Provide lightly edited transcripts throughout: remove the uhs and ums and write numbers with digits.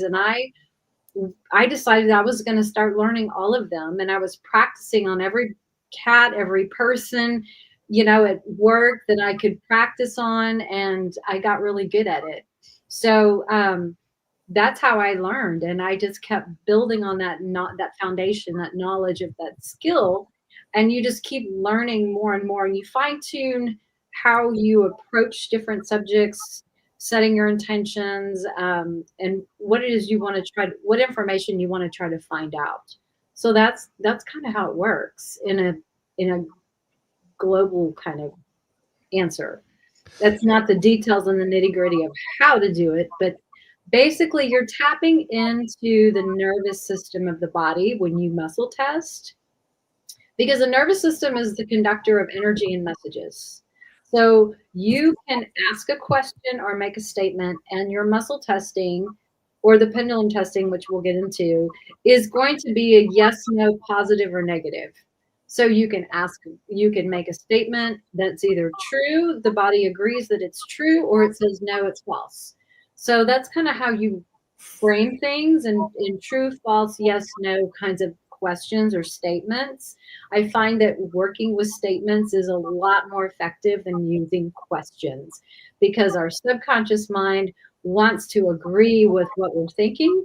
And I decided I was going to start learning all of them, and I was practicing on every cat, every person, at work that I could practice on, and I got really good at it. So that's how I learned, and I just kept building on that, not that foundation, that knowledge of that skill, and you just keep learning more and more, and you fine tune how you approach different subjects, setting your intentions, and what it is you want to what information you want to try to find out. So that's kind of how it works in a global kind of answer. That's not the details and the nitty gritty of how to do it, but basically you're tapping into the nervous system of the body when you muscle test, because the nervous system is the conductor of energy and messages. So you can ask a question or make a statement, and your muscle testing or the pendulum testing, which we'll get into, is going to be a yes, no, positive, or negative. So you can make a statement that's either true, the body agrees that it's true, or it says no, it's false. So that's kind of how you frame things in true, false, yes, no kinds of questions or statements. I find that working with statements is a lot more effective than using questions, because our subconscious mind wants to agree with what we're thinking.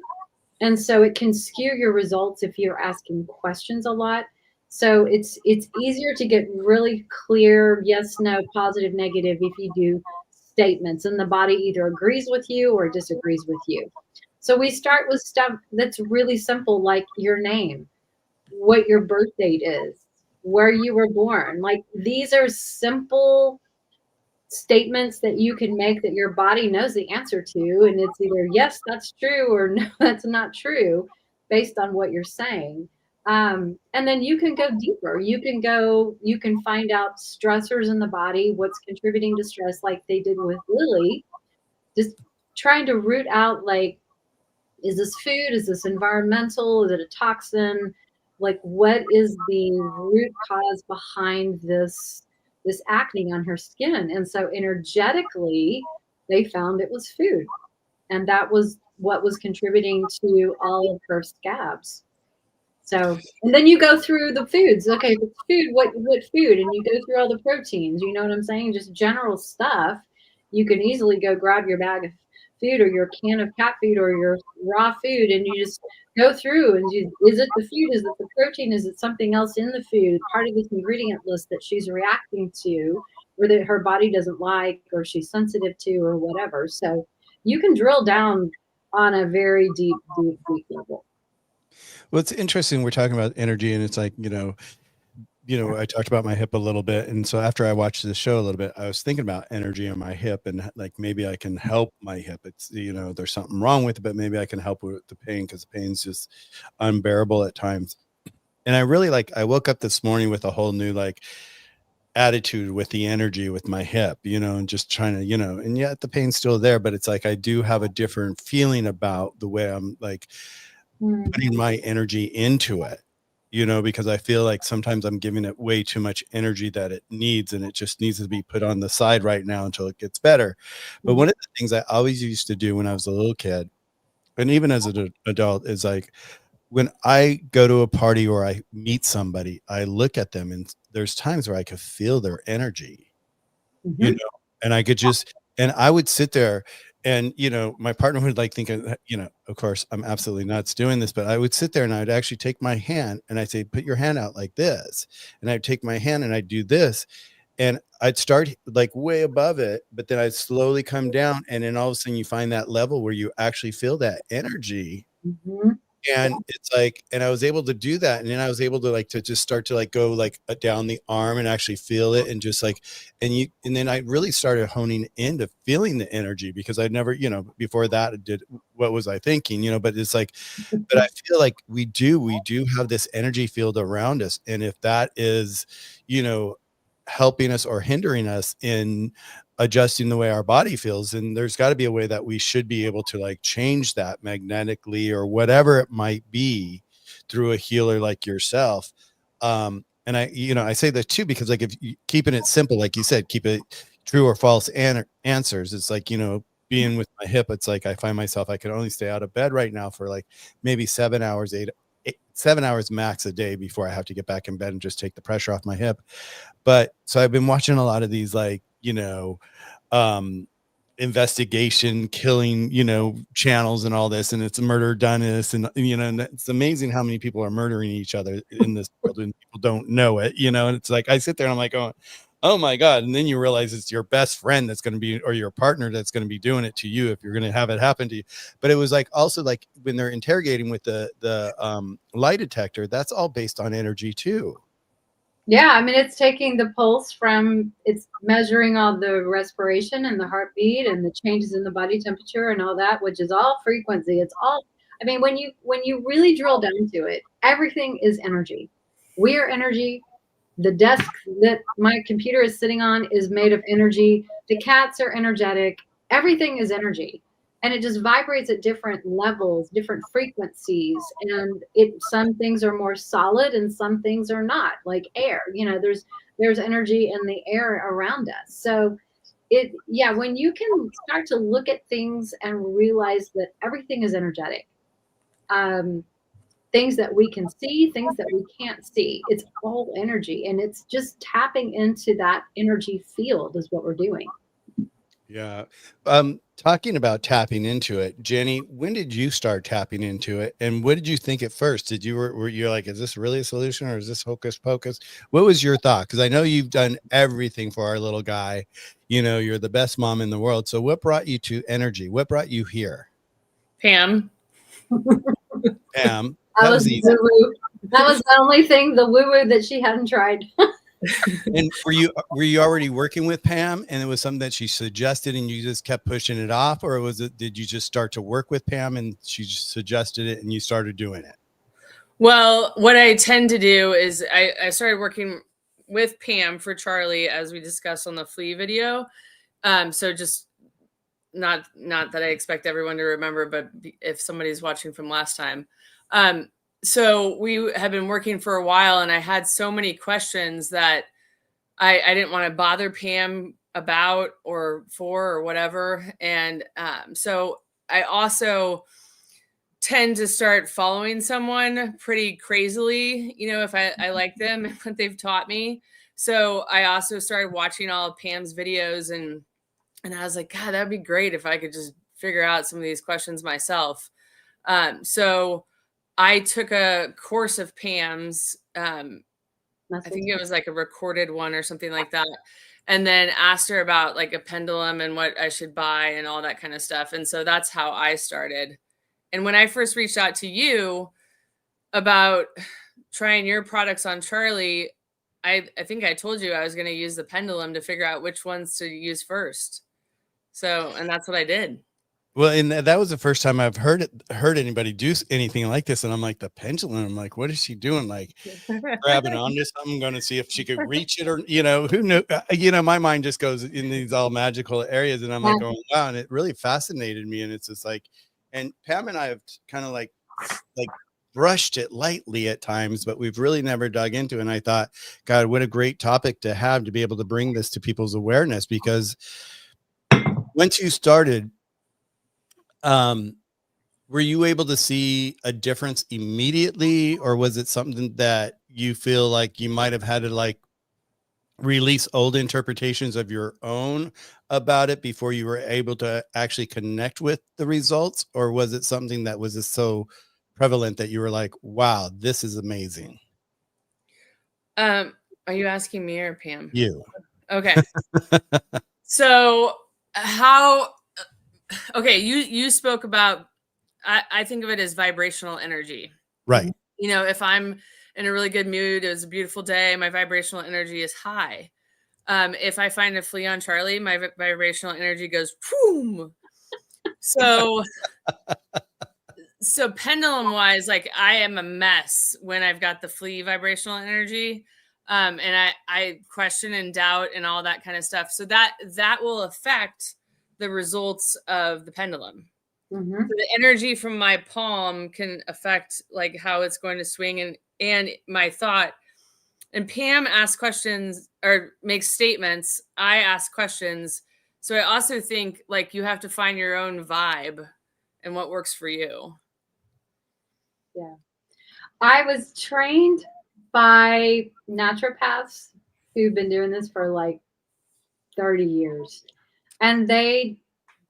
And so it can skew your results if you're asking questions a lot. So it's easier to get really clear yes, no, positive, negative if you do statements, and the body either agrees with you or disagrees with you. So we start with stuff that's really simple, like your name, what your birth date is, where you were born. Like, these are simple statements that you can make that your body knows the answer to, and it's either yes, that's true, or no, that's not true, based on what you're saying. And then you can go deeper. You can find out stressors in the body, what's contributing to stress, like they did with Lily, just trying to root out, like, is this food? Is this environmental? Is it a toxin? Like, what is the root cause behind this acne on her skin? And so energetically, they found it was food. And that was what was contributing to all of her scabs. So, and then you go through the foods. Okay, if it's food, what food? And you go through all the proteins. You know what I'm saying? Just general stuff. You can easily go grab your bag of food or your can of cat food or your raw food, and you just go through and is it the food? Is it the protein? Is it something else in the food? Part of this ingredient list that she's reacting to, or that her body doesn't like, or she's sensitive to, or whatever. So you can drill down on a very deep, deep, deep level. Well, it's interesting. We're talking about energy, and it's like, I talked about my hip a little bit. And so after I watched the show a little bit, I was thinking about energy on my hip, and like, maybe I can help my hip. It's, there's something wrong with it, but maybe I can help with the pain, because the pain's just unbearable at times. And I woke up this morning with a whole new, like, attitude with the energy with my hip, and just trying to, and yet the pain's still there, but it's like I do have a different feeling about the way I'm, like, putting my energy into it, because I feel like sometimes I'm giving it way too much energy that it needs, and it just needs to be put on the side right now until it gets better. But one of the things I always used to do when I was a little kid, and even as an adult, is like, when I go to a party or I meet somebody, I look at them, and there's times where I could feel their energy, Mm-hmm. and I could just, and I would sit there, and, my partner would, like, think, of course, I'm absolutely nuts doing this, but I would sit there and I'd actually take my hand and I'd say, put your hand out like this. And I'd take my hand and I'd do this, and I'd start like way above it, but then I'd slowly come down. And then all of a sudden you find that level where you actually feel that energy. Mm-hmm. And it's like, and I was able to do that. And then I was able to, like, to just start to, like, go, like, down the arm and actually feel it, and just like, and then I really started honing into feeling the energy, because I'd never, before that I did, what was I thinking, but it's like, but I feel like we do have this energy field around us. And if that is, you know, helping us or hindering us in adjusting the way our body feels, and there's got to be a way that we should be able to, like, change that magnetically or whatever it might be through a healer like yourself. And I say that too, because, like, if you keeping it simple, like you said, keep it true or false answers. It's like, being with my hip, it's like I find myself, I can only stay out of bed right now for like maybe 7 hours, 7 hours max a day before I have to get back in bed and just take the pressure off my hip. But so I've been watching a lot of these, like, um, investigation killing, channels and all this, and it's murder done this, and and it's amazing how many people are murdering each other in this world and people don't know it, and it's like I sit there and I'm like, oh my God. And then you realize it's your best friend that's going to be, or your partner that's going to be doing it to you if you're going to have it happen to you. But it was like also like when they're interrogating with the lie detector, that's all based on energy too. Yeah, I mean, it's taking the pulse from, it's measuring all the respiration and the heartbeat and the changes in the body temperature and all that, which is all frequency. It's all, I mean, when you really drill down to it, everything is energy. We are energy. The desk that my computer is sitting on is made of energy. The cats are energetic. Everything is energy. And it just vibrates at different levels, different frequencies. And some things are more solid and some things are not, like air. There's energy in the air around us. So yeah, when you can start to look at things and realize that everything is energetic. Things that we can see, things that we can't see. It's all energy, and it's just tapping into that energy field is what we're doing. Yeah. Talking about tapping into it, Jenny, when did you start tapping into it? And what did you think at first? Were you like, is this really a solution or is this hocus pocus? What was your thought? Because I know you've done everything for our little guy. You're the best mom in the world. So what brought you to energy? What brought you here? Pam. Pam. That was easy. That was the only thing, the woo-woo that she hadn't tried. And were you already working with Pam and it was something that she suggested and you just kept pushing it off, or did you just start to work with Pam and she just suggested it and you started doing it? Well, what I tend to do is I started working with Pam for Charlie, as we discussed on the flea video. So just not that I expect everyone to remember, but if somebody's watching from last time. So we have been working for a while and I had so many questions that I didn't want to bother Pam about or for or whatever. And so I also tend to start following someone pretty crazily, if I like them and what they've taught me. So I also started watching all of Pam's videos and I was like, God, that'd be great if I could just figure out some of these questions myself. So I took a course of Pam's. I think it was like a recorded one or something like that. And then asked her about like a pendulum and what I should buy and all that kind of stuff. And so that's how I started. And when I first reached out to you about trying your products on Charlie, I think I told you I was going to use the pendulum to figure out which ones to use first. So, and that's what I did. Well, and that was the first time I've heard anybody do anything like this. And I'm like, the pendulum, I'm like, what is she doing? Like grabbing onto something, going to see if she could reach it or, who knew, my mind just goes in these all magical areas. And I'm like, going, wow. And it really fascinated me. And it's just like, and Pam and I have kind of like brushed it lightly at times, but we've really never dug into it. And I thought, God, what a great topic to have, to be able to bring this to people's awareness, because once you started, were you able to see a difference immediately, or was it something that you feel like you might have had to like release old interpretations of your own about it before you were able to actually connect with the results? Or was it something that was just so prevalent that you were like, wow, this is amazing? Are you asking me or Pam? You. Okay. So you spoke about, I think of it as vibrational energy. Right. If I'm in a really good mood, it was a beautiful day, my vibrational energy is high. If I find a flea on Charlie, my vibrational energy goes boom. So pendulum wise, like I am a mess when I've got the flea vibrational energy. And I question and doubt and all that kind of stuff. So that will affect the results of the pendulum. Mm-hmm. So the energy from my palm can affect like how it's going to swing and my thought. And Pam asks questions or makes statements. I ask questions. So I also think like you have to find your own vibe and what works for you. Yeah. I was trained by naturopaths who've been doing this for like 30 years. And they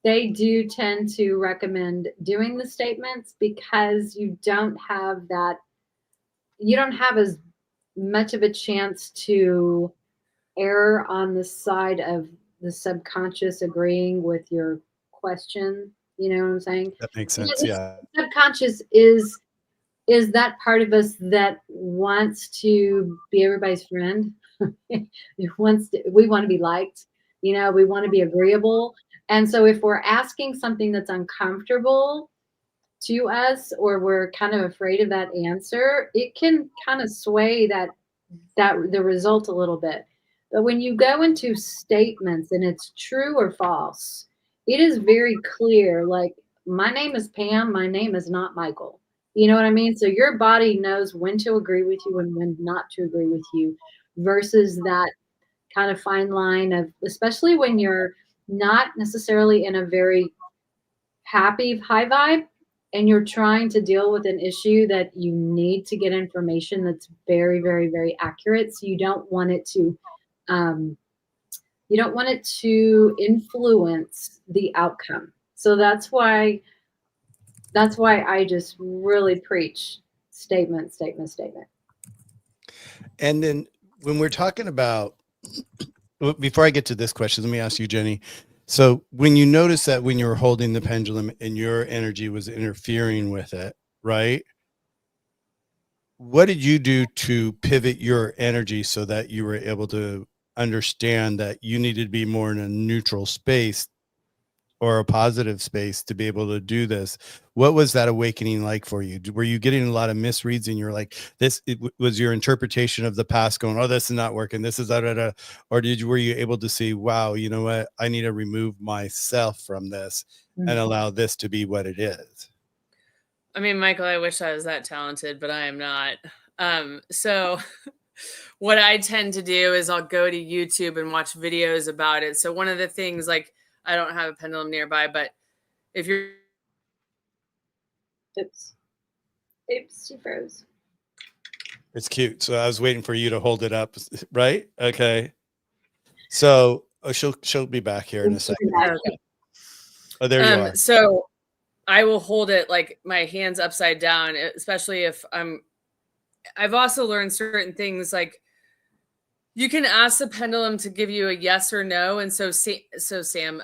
do tend to recommend doing the statements because you don't have as much of a chance to err on the side of the subconscious agreeing with your question. You know what I'm saying? That makes sense. Because Yeah. subconscious is that part of us that wants to be everybody's friend. We want to be liked, we want to be agreeable. And so if we're asking something that's uncomfortable to us, or we're kind of afraid of that answer, it can kind of sway that the result a little bit. But when you go into statements and it's true or false, it is very clear. Like, my name is Pam, my name is not Michael. You know what I mean? So your body knows when to agree with you and when not to agree with you, versus that kind of fine line of, especially when you're not necessarily in a very happy high vibe and you're trying to deal with an issue that you need to get information that's very, very, very accurate. So you don't want it to um, influence the outcome. So that's why I just really preach statement, statement, statement. And then when we're talking about, before I get to this question, let me ask you, Jenny. So when you notice that when you were holding the pendulum and your energy was interfering with it, right? What did you do to pivot your energy so that you were able to understand that you needed to be more in a neutral space or a positive space to be able to do this? What was that awakening like for you? Were you getting a lot of misreads and you're like, was your interpretation of the past going, oh, this is not working, this is da, da, da. Or were you able to see, wow, you know what, I need to remove myself from this and allow this to be what it is? I mean, Michael, I wish I was that talented, but I am not. So what I tend to do is I'll go to YouTube and watch videos about it. So one of the things, like, I don't have a pendulum nearby, but if you're Oops, she froze. It's cute. So I was waiting for you to hold it up, right? Okay. So she'll be back here in a second. Okay. Oh, there you are. So I will hold it like my hands upside down, especially if I've also learned certain things, like you can ask the pendulum to give you a yes or no. And so Sam,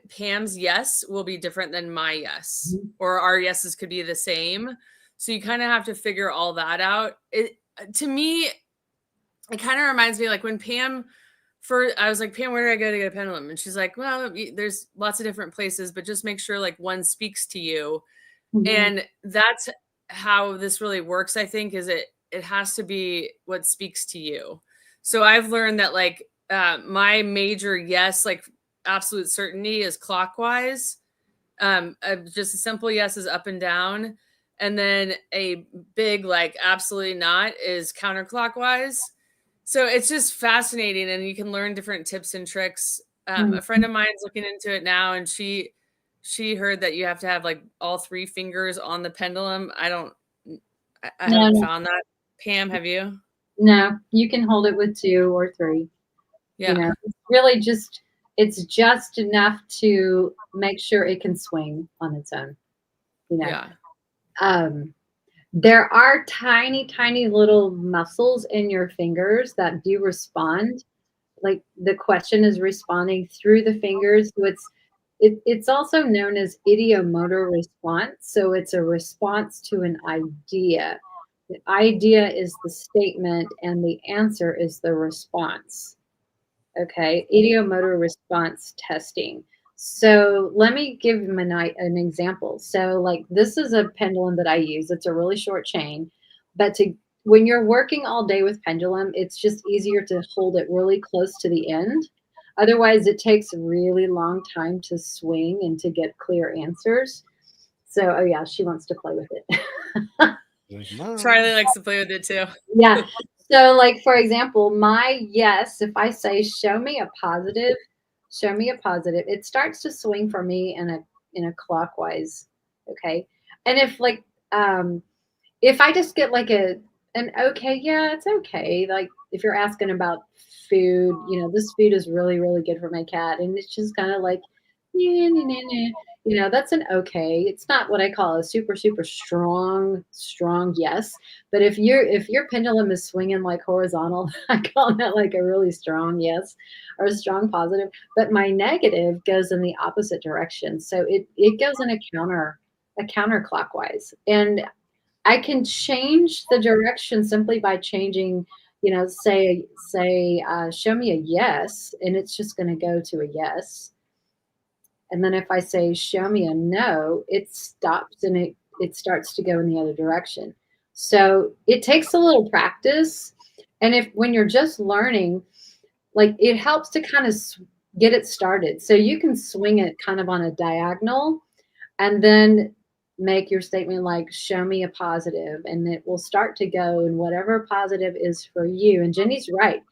Pam's yes will be different than my yes, or our yeses could be the same. So you kind of have to figure all that out. To me, it kind of reminds me like when Pam, I was like, Pam, where do I go to get a pendulum? And she's like, well, there's lots of different places, but just make sure like one speaks to you. And that's how this really works, I think, is it has to be what speaks to you. So I've learned that like my major yes, like absolute certainty, is clockwise. Just a simple yes is up and down. And then a big like absolutely not is counterclockwise. So it's just fascinating, and you can learn different tips and tricks. A friend of mine's looking into it now, and she heard that you have to have like all 3 fingers on the pendulum. I haven't found that. Pam, have you? No, you can hold it with 2 or 3. Yeah. It's really it's just enough to make sure it can swing on its own. Yeah. There are tiny, tiny little muscles in your fingers that do respond. Like the question is responding through the fingers. So it's also known as idiomotor response. So it's a response to an idea. The idea is the statement and the answer is the response. Okay, idiomotor response testing. So let me give him an example. So like this is a pendulum that I use. It's a really short chain, but when you're working all day with pendulum, it's just easier to hold it really close to the end. Otherwise, it takes a really long time to swing and to get clear answers. So, oh yeah, she wants to play with it. Charlie likes to play with it too. Yeah. So like, for example, my yes, if I say, show me a positive show me a positive. It starts to swing for me in a clockwise. Okay. And um if I just get like an okay, yeah, it's okay. Like if you're asking about food, this food is really, really good for my cat, and it's just kind of like, yeah, nah, nah, nah. That's an okay. It's not what I call a super, super strong, strong yes. But if your pendulum is swinging like horizontal, I call that like a really strong yes or a strong positive. But my negative goes in the opposite direction, so it goes in a counterclockwise, and I can change the direction simply by changing, show me a yes, and it's just going to go to a yes. And then if I say, show me a no, it stops and it starts to go in the other direction. So it takes a little practice. And if when you're just learning, like it helps to kind of get it started. So you can swing it kind of on a diagonal and then make your statement like, show me a positive, and it will start to go in whatever positive is for you. And Jenny's right,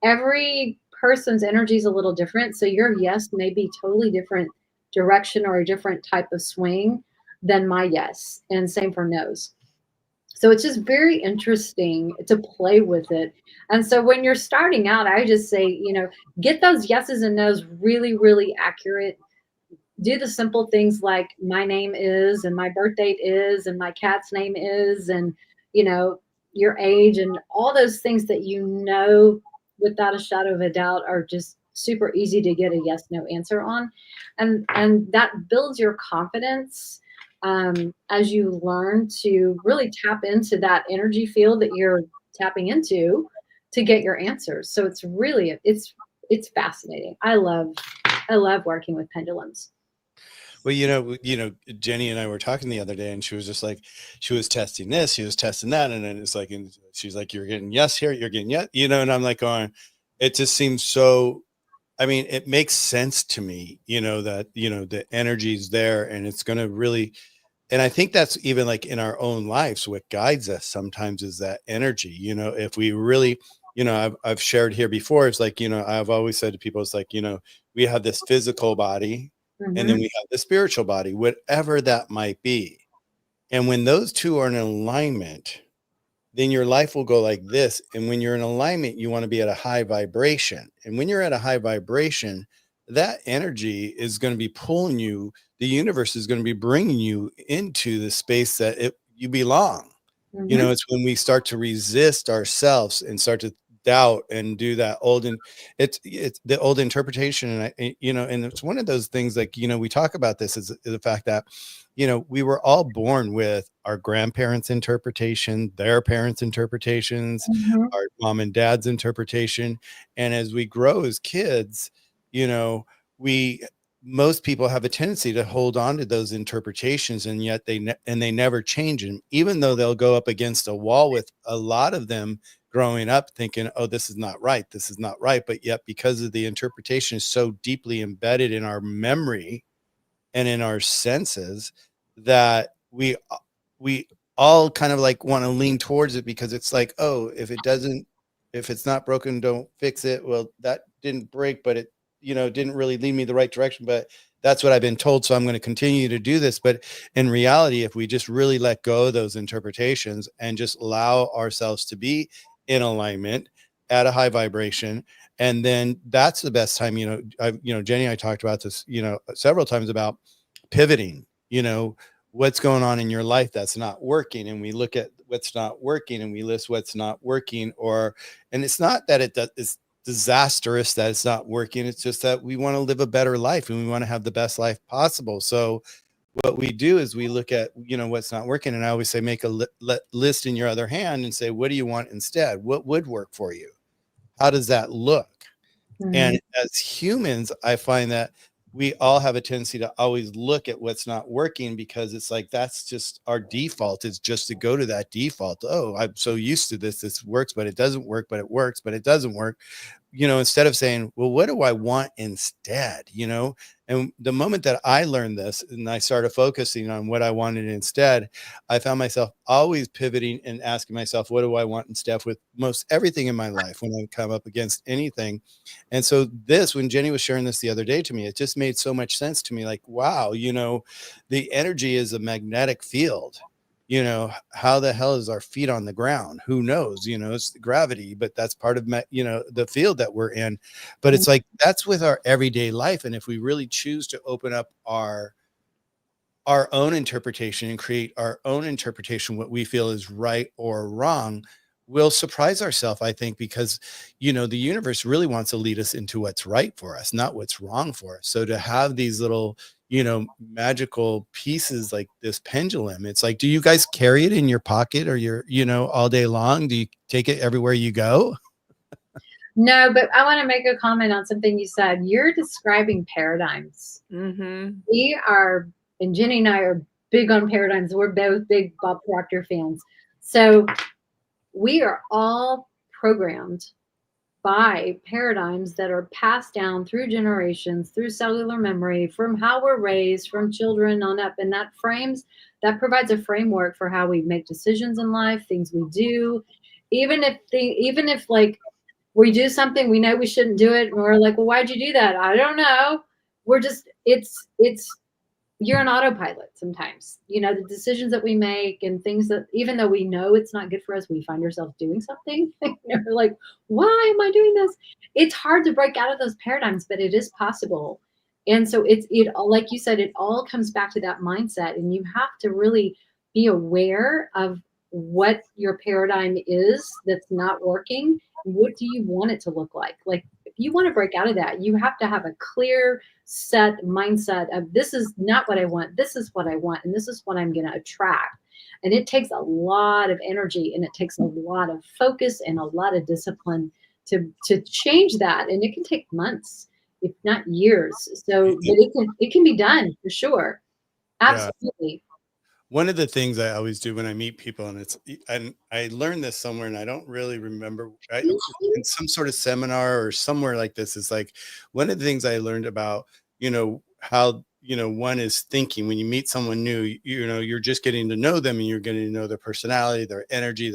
every person's energy is a little different, so your yes may be totally different direction or a different type of swing than my yes, and same for no's. So it's just very interesting to play with it. And so when you're starting out, I just say, get those yeses and nos really, really accurate. Do the simple things like my name is, and my birth date is, and my cat's name is, and you know your age, and all those things that without a shadow of a doubt are just super easy to get a yes no answer on, and that builds your confidence as you learn to really tap into that energy field that you're tapping into to get your answers. So it's fascinating. I love working with pendulums. Well, Jenny and I were talking the other day, and she was just like, she was testing this, she was testing that, and then it's like, and she's like, you're getting yes here, you're getting yes, and I'm like going, it just seems so. I mean, it makes sense to me, that the energy's there, and it's going to really. And I think that's even like in our own lives, what guides us sometimes is that energy. If we really, I've shared here before, it's like, I've always said to people, it's like, we have this physical body and then Mhm. we have the spiritual body, whatever that might be. And when those two are in alignment, then your life will go like this. And when you're in alignment, you want to be at a high vibration. And when you're at a high vibration, that energy is going to be pulling you. The universe is going to be bringing you into the space that you belong. Mhm. It's when we start to resist ourselves and start to doubt and do that old, and it's the old interpretation. And and it's one of those things, like, we talk about this is the fact that, we were all born with our grandparents' interpretation, their parents' interpretations, Mhm. our mom and dad's interpretation. And as we grow as kids, you know, we most people have a tendency to hold on to those interpretations, and yet they never change them, even though they'll go up against a wall with a lot of them growing up thinking, oh, this is not right, this is not right. But yet, because of the interpretation is so deeply embedded in our memory and in our senses, that we all kind of like want to lean towards it, because it's like, oh, if it's not broken, don't fix it. Well, that didn't break, but it didn't really lead me the right direction, but that's what I've been told, so I'm going to continue to do this. But in reality, if we just really let go of those interpretations and just allow ourselves to be in alignment at a high vibration, and then that's the best time. Jenny and I talked about this several times about pivoting. What's going on in your life that's not working, and we look at what's not working and we list what's not working. And it's not that it's disastrous that it's not working, it's just that we want to live a better life and we want to have the best life possible. So what we do is we look at what's not working, and I always say, make a list in your other hand and say, what do you want instead? What would work for you? How does that look? Mhm. And as humans, I find that we all have a tendency to always look at what's not working, because it's like, that's just our default, is just to go to that default. Oh, I'm so used to this. This works, but it doesn't work, but it works, but it doesn't work. instead of saying, well, what do I want instead? And the moment that I learned this and I started focusing on what I wanted instead, I found myself always pivoting and asking myself, what do I want instead with most everything in my life when I come up against anything. And so when Jenny was sharing this the other day to me, it just made so much sense to me. Like, wow, the energy is a magnetic field. How the hell is our feet on the ground? Who knows? It's the gravity, but that's part of the field that we're in. But it's like, that's with our everyday life. And if we really choose to open up our own interpretation and create our own interpretation, what we feel is right or wrong, we'll surprise ourselves, I think, because the universe really wants to lead us into what's right for us, not what's wrong for us. So to have these little magical pieces like this pendulum, it's like, do you guys carry it in your pocket or all day long? Do you take it everywhere you go? No, but I want to make a comment on something you said. You're describing paradigms. We are, and Jenny and I are big on paradigms. We're both big Bob Proctor fans. So we are all programmed by paradigms that are passed down through generations, through cellular memory, from how we're raised, from children on up. And that provides a framework for how we make decisions in life, things we do. Even if like we do something, we know we shouldn't do it, and we're like, well, why'd you do that? I don't know. We're just, you're an autopilot sometimes. The decisions that we make and things that, even though we know it's not good for us, we find ourselves doing something. We're like, why am I doing this? It's hard to break out of those paradigms, but it is possible. And so like you said, it all comes back to that mindset, and you have to really be aware of what your paradigm is that's not working. What do you want it to look like? Like, if you want to break out of that, you have to have a clear set mindset of, this is not what I want. This is what I want. And this is what I'm going to attract. And it takes a lot of energy, and it takes a lot of focus and a lot of discipline to change that. And it can take months, if not years. So, but it can be done for sure. Absolutely. Yeah. One of the things I always do when I meet people, and I learned this somewhere, and I don't really remember, in some sort of seminar or somewhere like this, is like, one of the things I learned about, how, one is thinking when you meet someone new, you're just getting to know them, and you're getting to know their personality, their energy,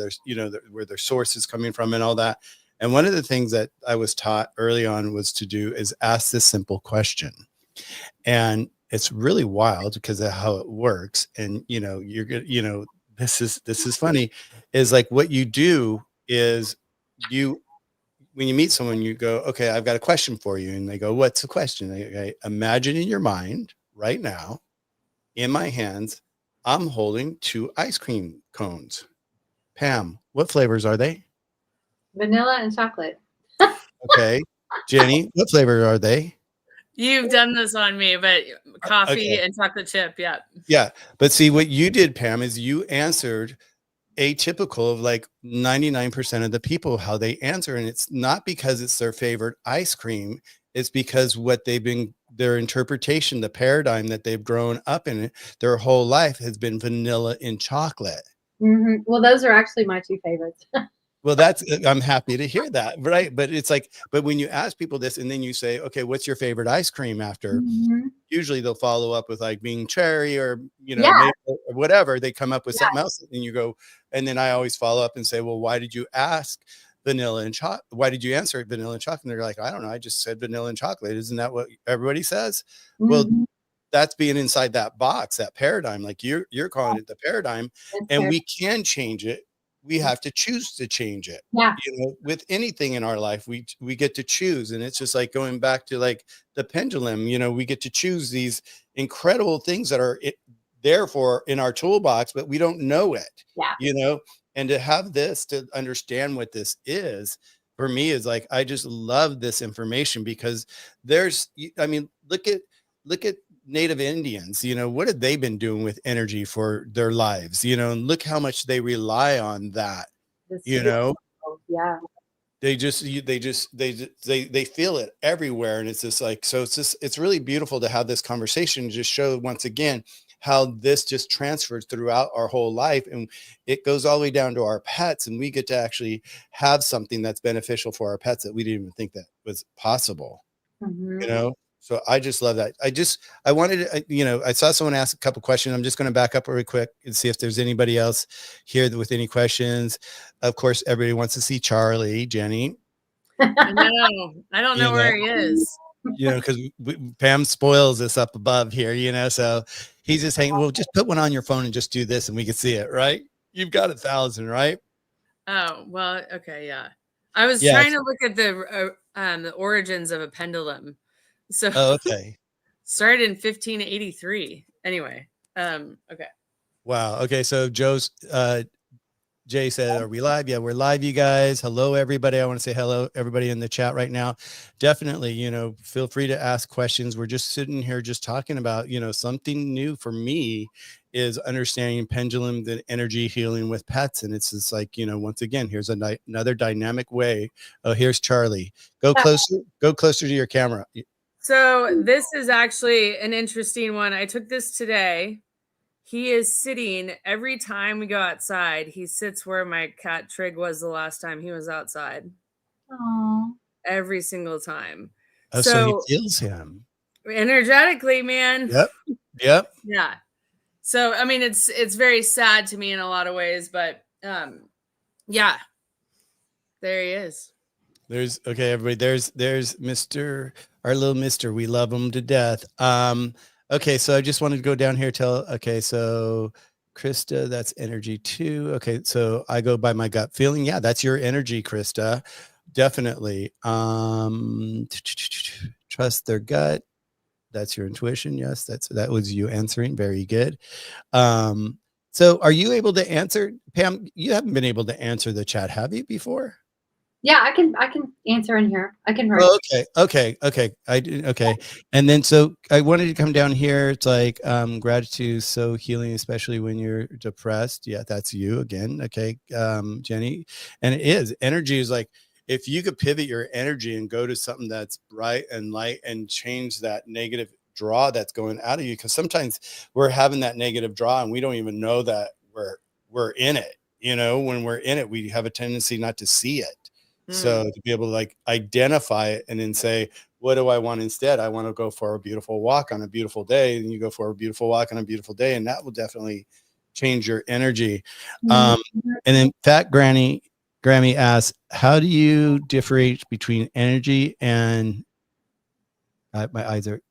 where their source is coming from and all that. And one of the things that I was taught early on was to do is ask this simple question. And it's really wild because of how it works. And, you're good. This is funny, is like, what you do is when you meet someone, you go, okay, I've got a question for you. And they go, what's the question? Imagine in your mind right now, in my hands, I'm holding 2 ice cream cones. Pam, what flavors are they? Vanilla and chocolate. Okay. Jenny, what flavor are they? You've done this on me, but coffee and chocolate chip. Yeah. Yeah. But see, what you did, Pam, is you answered atypical of like 99% of the people, how they answer. And it's not because it's their favorite ice cream. It's because their interpretation, the paradigm that they've grown up in their whole life has been vanilla and chocolate. Mm-hmm. Well, those are actually my 2 favorites. Well, I'm happy to hear that. Right. But it's like, but when you ask people this and then you say, okay, what's your favorite ice cream after? Mm-hmm. Usually they'll follow up with like being cherry or, maple or whatever. They come up with something else, and you go, and then I always follow up and say, well, why did you ask vanilla and chocolate? Why did you answer vanilla and chocolate? And they're like, I don't know. I just said vanilla and chocolate. Isn't that what everybody says? Mm-hmm. Well, that's being inside that box, that paradigm, like you're calling it the paradigm, and we can change it. We have to choose to change it. Yeah. With anything in our life, we get to choose. And it's just like going back to like the pendulum, we get to choose these incredible things that are therefore in our toolbox, but we don't know it. Yeah. And to have this, to understand what this is, for me, is like, I just love this information, because look at Native Indians, what have they been doing with energy for their lives, and look how much they rely on that, Yeah. They feel it everywhere. And it's just like, so it's really beautiful to have this conversation, just show once again how this just transfers throughout our whole life, and it goes all the way down to our pets, and we get to actually have something that's beneficial for our pets that we didn't even think that was possible. You know, so I just love that. I wanted to, I saw someone ask a couple questions. I'm just going to back up really quick and see if there's anybody else here with any questions. Of course, everybody wants to see Charlie, Jenny. I don't know where he is. Because Pam spoils us up above here, so he's just hanging. Well, just put one on your phone and just do this and we can see it, right? You've got 1,000, right? Oh, well, okay, yeah. I was trying to look at the origins of a pendulum. So okay. Started in 1583. Anyway, okay. Wow. Okay, so Jay said, are we live? Yeah, we're live, you guys. Hello, everybody. I want to say hello, everybody in the chat right now. Definitely, feel free to ask questions. We're just sitting here just talking about, something new for me is understanding pendulum, the energy healing with pets. And it's just like, once again, here's another dynamic way. Oh, here's Charlie. Go closer to your camera. So this is actually an interesting one. I took this today. He is sitting every time we go outside. He sits where my cat Trig was the last time he was outside. Aww. Every single time. Oh, so he feels him energetically, man. Yep. Yeah. So I mean, it's very sad to me in a lot of ways, but yeah, there he is. Everybody. There's our little Mr. We love him to death. Okay, so I just wanted to go down here. So Krista, that's energy too. Okay, so I go by my gut feeling. Yeah, that's your energy, Krista. Definitely. Trust their gut. That's your intuition. Yes, that was you answering. Very good. So are you able to answer, Pam? You haven't been able to answer the chat, have you, before? Yeah, I can answer in here. I can write. Oh, okay. Okay. And then, so I wanted to come down here. It's like, gratitude, so healing, especially when you're depressed. Yeah, that's you again. Okay. Jenny. And it is, energy is like, if you could pivot your energy and go to something that's bright and light and change that negative draw that's going out of you. Cause sometimes we're having that negative draw and we don't even know that we're in it. When we're in it, we have a tendency not to see it. So to be able to like identify it and then say, what do I want instead? I want to go for a beautiful walk on a beautiful day. And you go for a beautiful walk on a beautiful day. And that will definitely change your energy. And then Fat Grammy asks, how do you differentiate between energy and my eyes are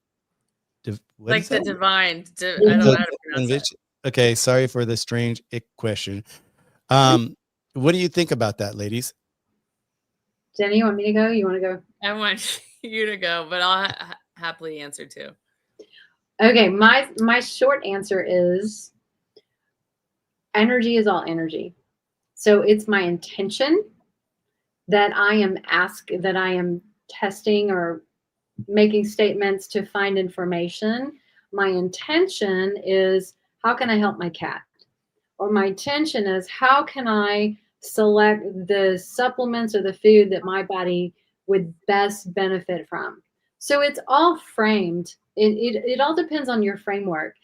like the divine. I don't know how to pronounce it. Okay. Sorry for the strange question. What do you think about that, ladies? Jenny, you want me to go? You want to go? I want you to go, but I'll happily answer too. Okay, my short answer is energy is all energy. So it's my intention that I am testing or making statements to find information. My intention is, how can I help my cat? Or my intention is, how can I select the supplements or the food that my body would best benefit from? So it's all framed. It all depends on your framework.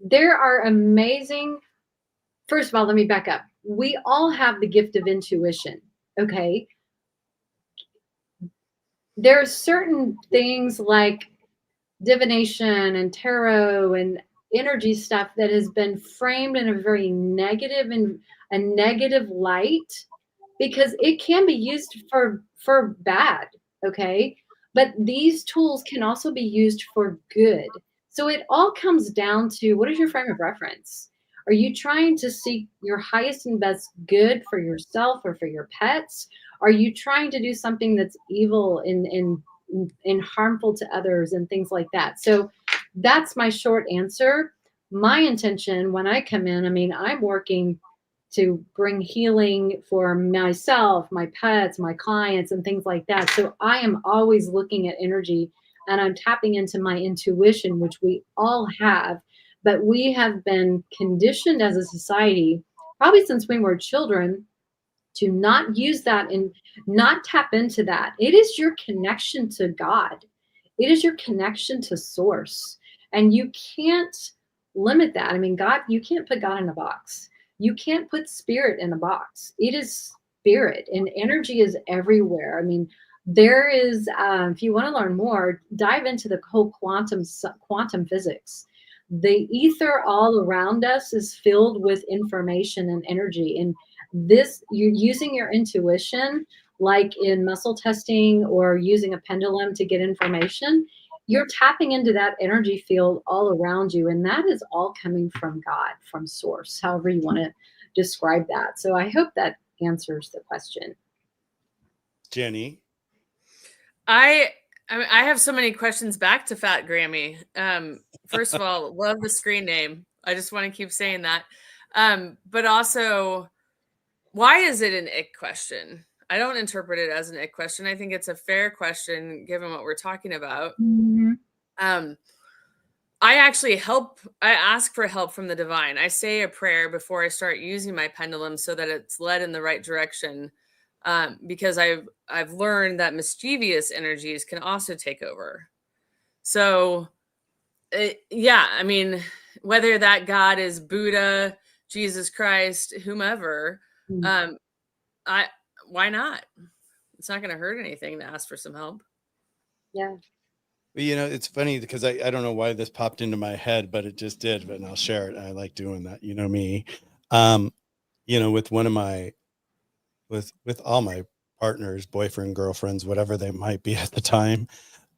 There are amazing, first of all, let me back up. We all have the gift of intuition, okay? There are certain things like divination and tarot and energy stuff that has been framed in a very negative and a negative light, because it can be used for bad, okay? But these tools can also be used for good. So it all comes down to, what is your frame of reference? Are you trying to seek your highest and best good for yourself or for your pets? Are you trying to do something that's evil and harmful to others and things like that? So that's my short answer. My intention when I come in, I mean, I'm working to bring healing for myself, my pets, my clients, and things like that. So I am always looking at energy and I'm tapping into my intuition, which we all have, but we have been conditioned as a society, probably since we were children, to not use that and not tap into that. It is your connection to God. It is your connection to source. And you can't limit that. I mean, God, you can't put God in a box. You can't put spirit in a box. It is spirit, and energy is everywhere. I mean, there is, if you want to learn more, dive into the whole quantum physics. The ether all around us is filled with information and energy. And this, you're using your intuition, like in muscle testing or using a pendulum to get information, you're tapping into that energy field all around you. And that is all coming from God, from source, however you want to describe that. So I hope that answers the question. Jenny. I have so many questions back to Fat Grammy. First of all, love the screen name. I just want to keep saying that. But also, why is it an ick question? I don't interpret it as an ick question. I think it's a fair question given what we're talking about. Mm-hmm. I ask for help from the divine. I say a prayer before I start using my pendulum so that it's led in the right direction. Because I've learned that mischievous energies can also take over. So, yeah, I mean, whether that God is Buddha, Jesus Christ, whomever, why not? It's not going to hurt anything to ask for some help. Yeah. You know, it's funny because I don't know why this popped into my head, but it just did. But I'll share it. I like doing that. You know me. You know, with one of my with all my partners, boyfriend, girlfriends, whatever they might be at the time.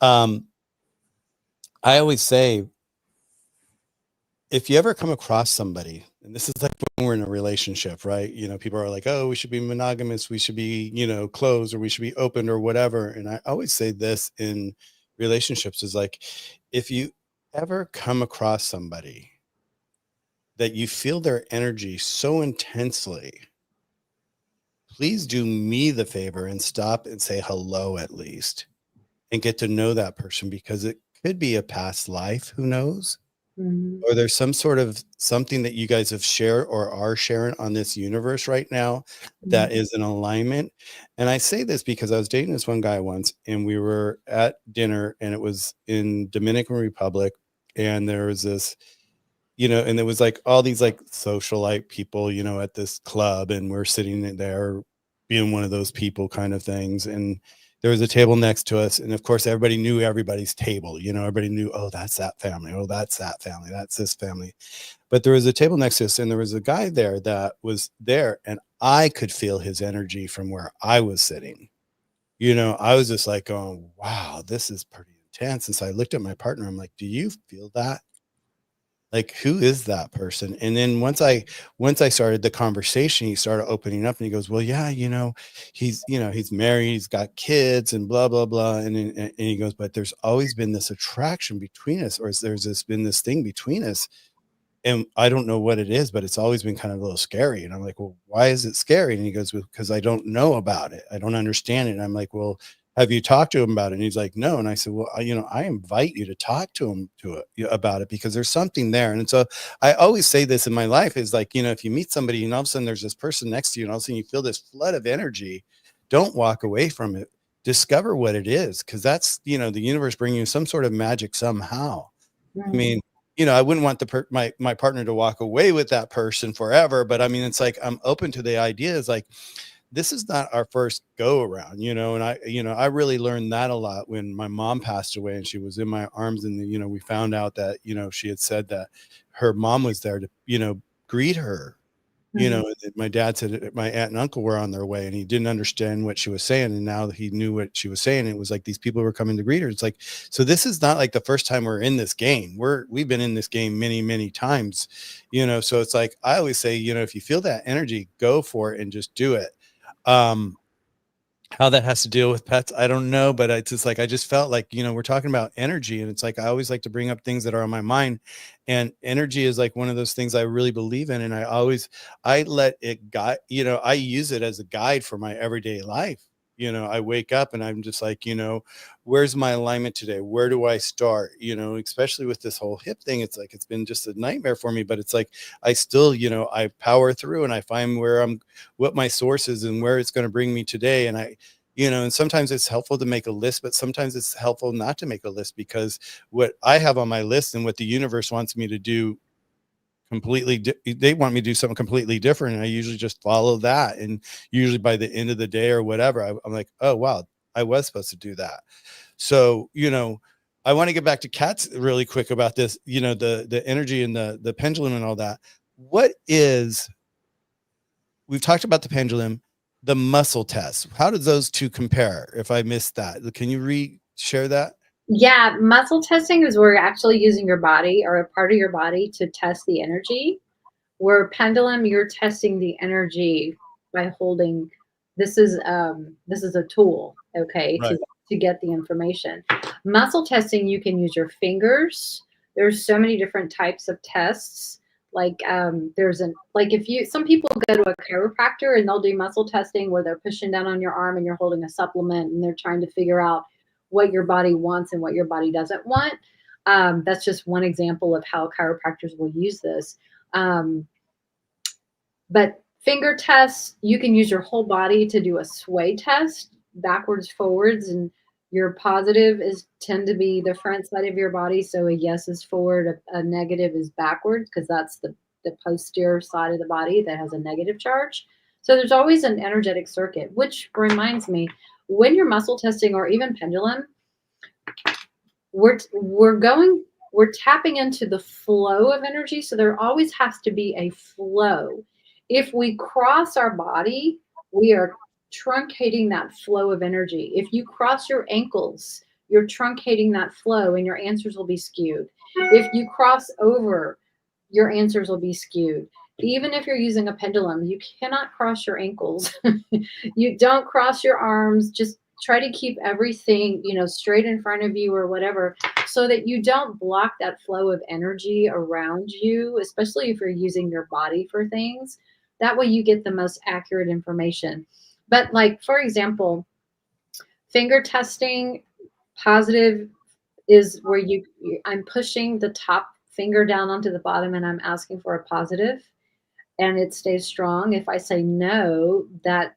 I always say, if you ever come across somebody, and this is like when we're in a relationship, right? You know, people are like, oh, we should be monogamous, we should be, you know, closed, or we should be open or whatever. And I always say this in relationships is like, if you ever come across somebody that you feel their energy so intensely, please do me the favor and stop and say hello at least and get to know that person, because it could be a past life, who knows? Mm-hmm. Or there's some sort of something that you guys have shared or are sharing on this universe right now that is in alignment. And I say this because I was dating this one guy once, and we were at dinner, and it was in Dominican Republic, and there was this, you know, and there was like all these like socialite people, you know, at this club, and we're sitting there being one of those people kind of things. And there was a table next to us, and of course everybody knew everybody's table, you know, everybody knew, oh, that's that family, oh, that's that family, that's this family. But there was a table next to us, and there was a guy there that was there, and I could feel his energy from where I was sitting. You know, I was just like going, wow, this is pretty intense. And so I looked at my partner, I'm like, do you feel that? Like, who is that person? And then once I started the conversation, he started opening up, and he goes, well, yeah, you know, he's married, he's got kids and blah blah blah. And he goes, but there's always been this attraction between us, or been this thing between us, and I don't know what it is, but it's always been kind of a little scary. And I'm like, well, why is it scary? And he goes, well, because I don't know about it, I don't understand it. And I'm like, well, have you talked to him about it? And he's like, no. And I said, well, you know, I invite you to talk to him about it, because there's something there. And so I always say this in my life is like, you know, if you meet somebody and all of a sudden there's this person next to you, and all of a sudden you feel this flood of energy, don't walk away from it. Discover what it is, because that's, you know, the universe bringing you some sort of magic somehow. I mean, you know, I wouldn't want my partner to walk away with that person forever, but I mean, it's like, I'm open to the idea. Is like, this is not our first go around, you know. And I really learned that a lot when my mom passed away, and she was in my arms, and you know, we found out that, you know, she had said that her mom was there to, you know, greet her. You know, my dad said my aunt and uncle were on their way, and he didn't understand what she was saying. And now he knew what she was saying. It was like these people were coming to greet her. It's like, so this is not like the first time we're in this game. We've been in this game many, many times, you know. So it's like, I always say, you know, if you feel that energy, go for it and just do it. How that has to deal with pets, I don't know, but it's just like, I just felt like, you know, we're talking about energy, and it's like, I always like to bring up things that are on my mind, and energy is like one of those things I really believe in. And I let it guide, you know, I use it as a guide for my everyday life. You know, I wake up and I'm just like, you know, where's my alignment today? Where do I start? You know, especially with this whole hip thing, it's like, it's been just a nightmare for me, but it's like, I still, you know, I power through, and I find what my source is and where it's going to bring me today. And you know, and sometimes it's helpful to make a list, but sometimes it's helpful not to make a list, because what I have on my list and what the universe wants me to do they want me to do something completely different. And I usually just follow that. And usually by the end of the day or whatever, I'm like, oh, wow, I was supposed to do that. So, I want to get back to Kat's really quick about this, the energy and the pendulum and all that. We've talked about the pendulum, the muscle test. How do those two compare? If I missed that, can you share that? Yeah, muscle testing is where you're actually using your body or a part of your body to test the energy. Where pendulum, you're testing the energy by holding. This is a tool, okay, Right. to get the information. Muscle testing, you can use your fingers. There's so many different types of tests. Like some people go to a chiropractor and they'll do muscle testing where they're pushing down on your arm and you're holding a supplement and they're trying to figure out what your body wants and what your body doesn't want. That's just one example of how chiropractors will use this. But finger tests, you can use your whole body to do a sway test, backwards, forwards, and your positive tend to be the front side of your body. So a yes is forward, a negative is backwards, because that's the posterior side of the body that has a negative charge. So there's always an energetic circuit, which reminds me, when you're muscle testing or even pendulum, we're tapping into the flow of energy. So there always has to be a flow. If we cross our body, we are truncating that flow of energy. If you cross your ankles, you're truncating that flow and your answers will be skewed. If you cross over, your answers will be skewed. Even if you're using a pendulum, you cannot cross your ankles. You don't cross your arms. Just try to keep everything, straight in front of you or whatever, so that you don't block that flow of energy around you, especially if you're using your body for things. That way you get the most accurate information. But like, for example, finger testing, positive is where I'm pushing the top finger down onto the bottom and I'm asking for a positive and it stays strong. If I say no, that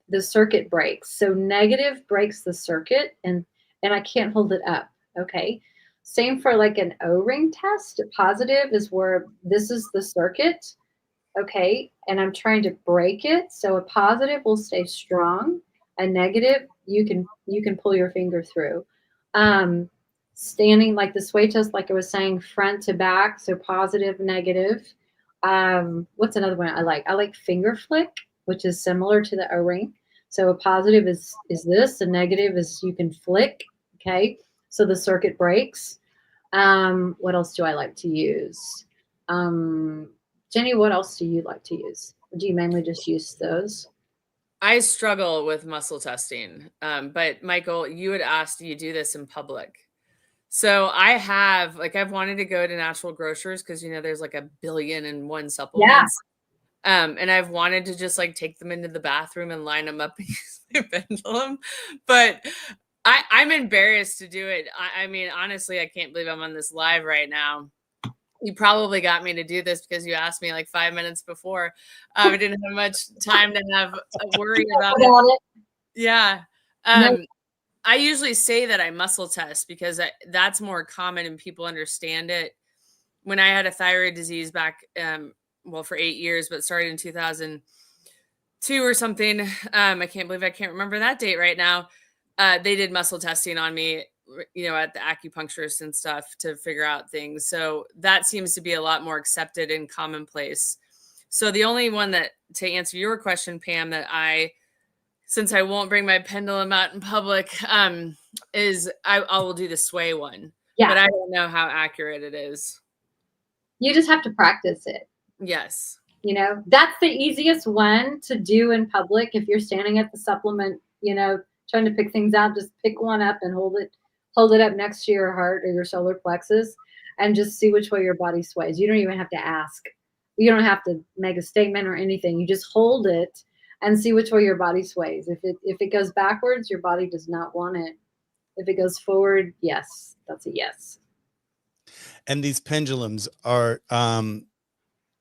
the circuit breaks. So negative breaks the circuit and I can't hold it up. Okay. Same for like an O-ring test. Positive is where this is the circuit. Okay. And I'm trying to break it. So a positive will stay strong. A negative, you can pull your finger through. Standing like the sway test, like I was saying, front to back. So positive, negative. What's another one I like? I like finger flick, which is similar to the O-ring. So a positive is this, a negative is you can flick. Okay. So the circuit breaks. What else do I like to use? Jenny, what else do you like to use? Or do you mainly just use those? I struggle with muscle testing. But Michael, you had asked, do you do this in public? So I've wanted to go to natural grocers because, there's like 1,000,000,001 supplements. Yeah. And I've wanted to just like take them into the bathroom and line them up and use my pendulum. But I'm embarrassed to do it. I mean, honestly, I can't believe I'm on this live right now. You probably got me to do this because you asked me like 5 minutes before. I didn't have much time to have a worry about it. Yeah. No. I usually say that I muscle test because that's more common and people understand it. When I had a thyroid disease back, for 8 years, but started in 2002 or something. I can't believe I can't remember that date right now. They did muscle testing on me, at the acupuncturist and stuff to figure out things. So that seems to be a lot more accepted and commonplace. So the only one that, to answer your question, Pam, that since I won't bring my pendulum out in public, is I will do the sway one. Yeah. But I don't know how accurate it is. You just have to practice it. Yes. That's the easiest one to do in public. If you're standing at the supplement, trying to pick things out, just pick one up and hold it up next to your heart or your solar plexus and just see which way your body sways. You don't even have to ask. You don't have to make a statement or anything. You just hold it and see which way your body sways. If it goes backwards, your body does not want it. If it goes forward, yes, that's a yes. And these pendulums are,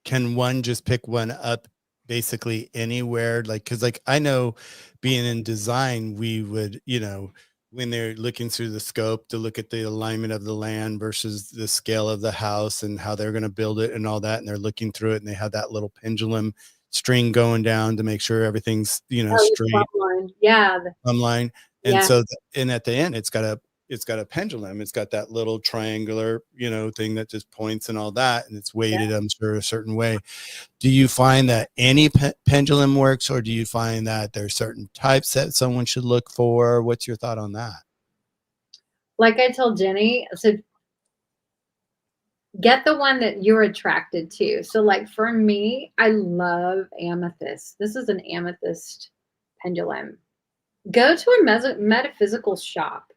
can one just pick one up basically anywhere? Like, cause like I know being in design, we would, when they're looking through the scope to look at the alignment of the land versus the scale of the house and how they're going to build it and all that. And they're looking through it and they have that little pendulum string going down to make sure everything's, Oh, straight plumb line. Yeah. plumb line. And Yeah. so, and at the end, it's got a pendulum. It's got that little triangular, thing that just points and all that. And it's weighted, I'm sure, a certain way. Do you find that any pendulum works, or do you find that there's certain types that someone should look for? What's your thought on that? Like I told Jenny, I said, get the one that you're attracted to. So like for me, I love amethyst. This is an amethyst pendulum. Go to a metaphysical shop,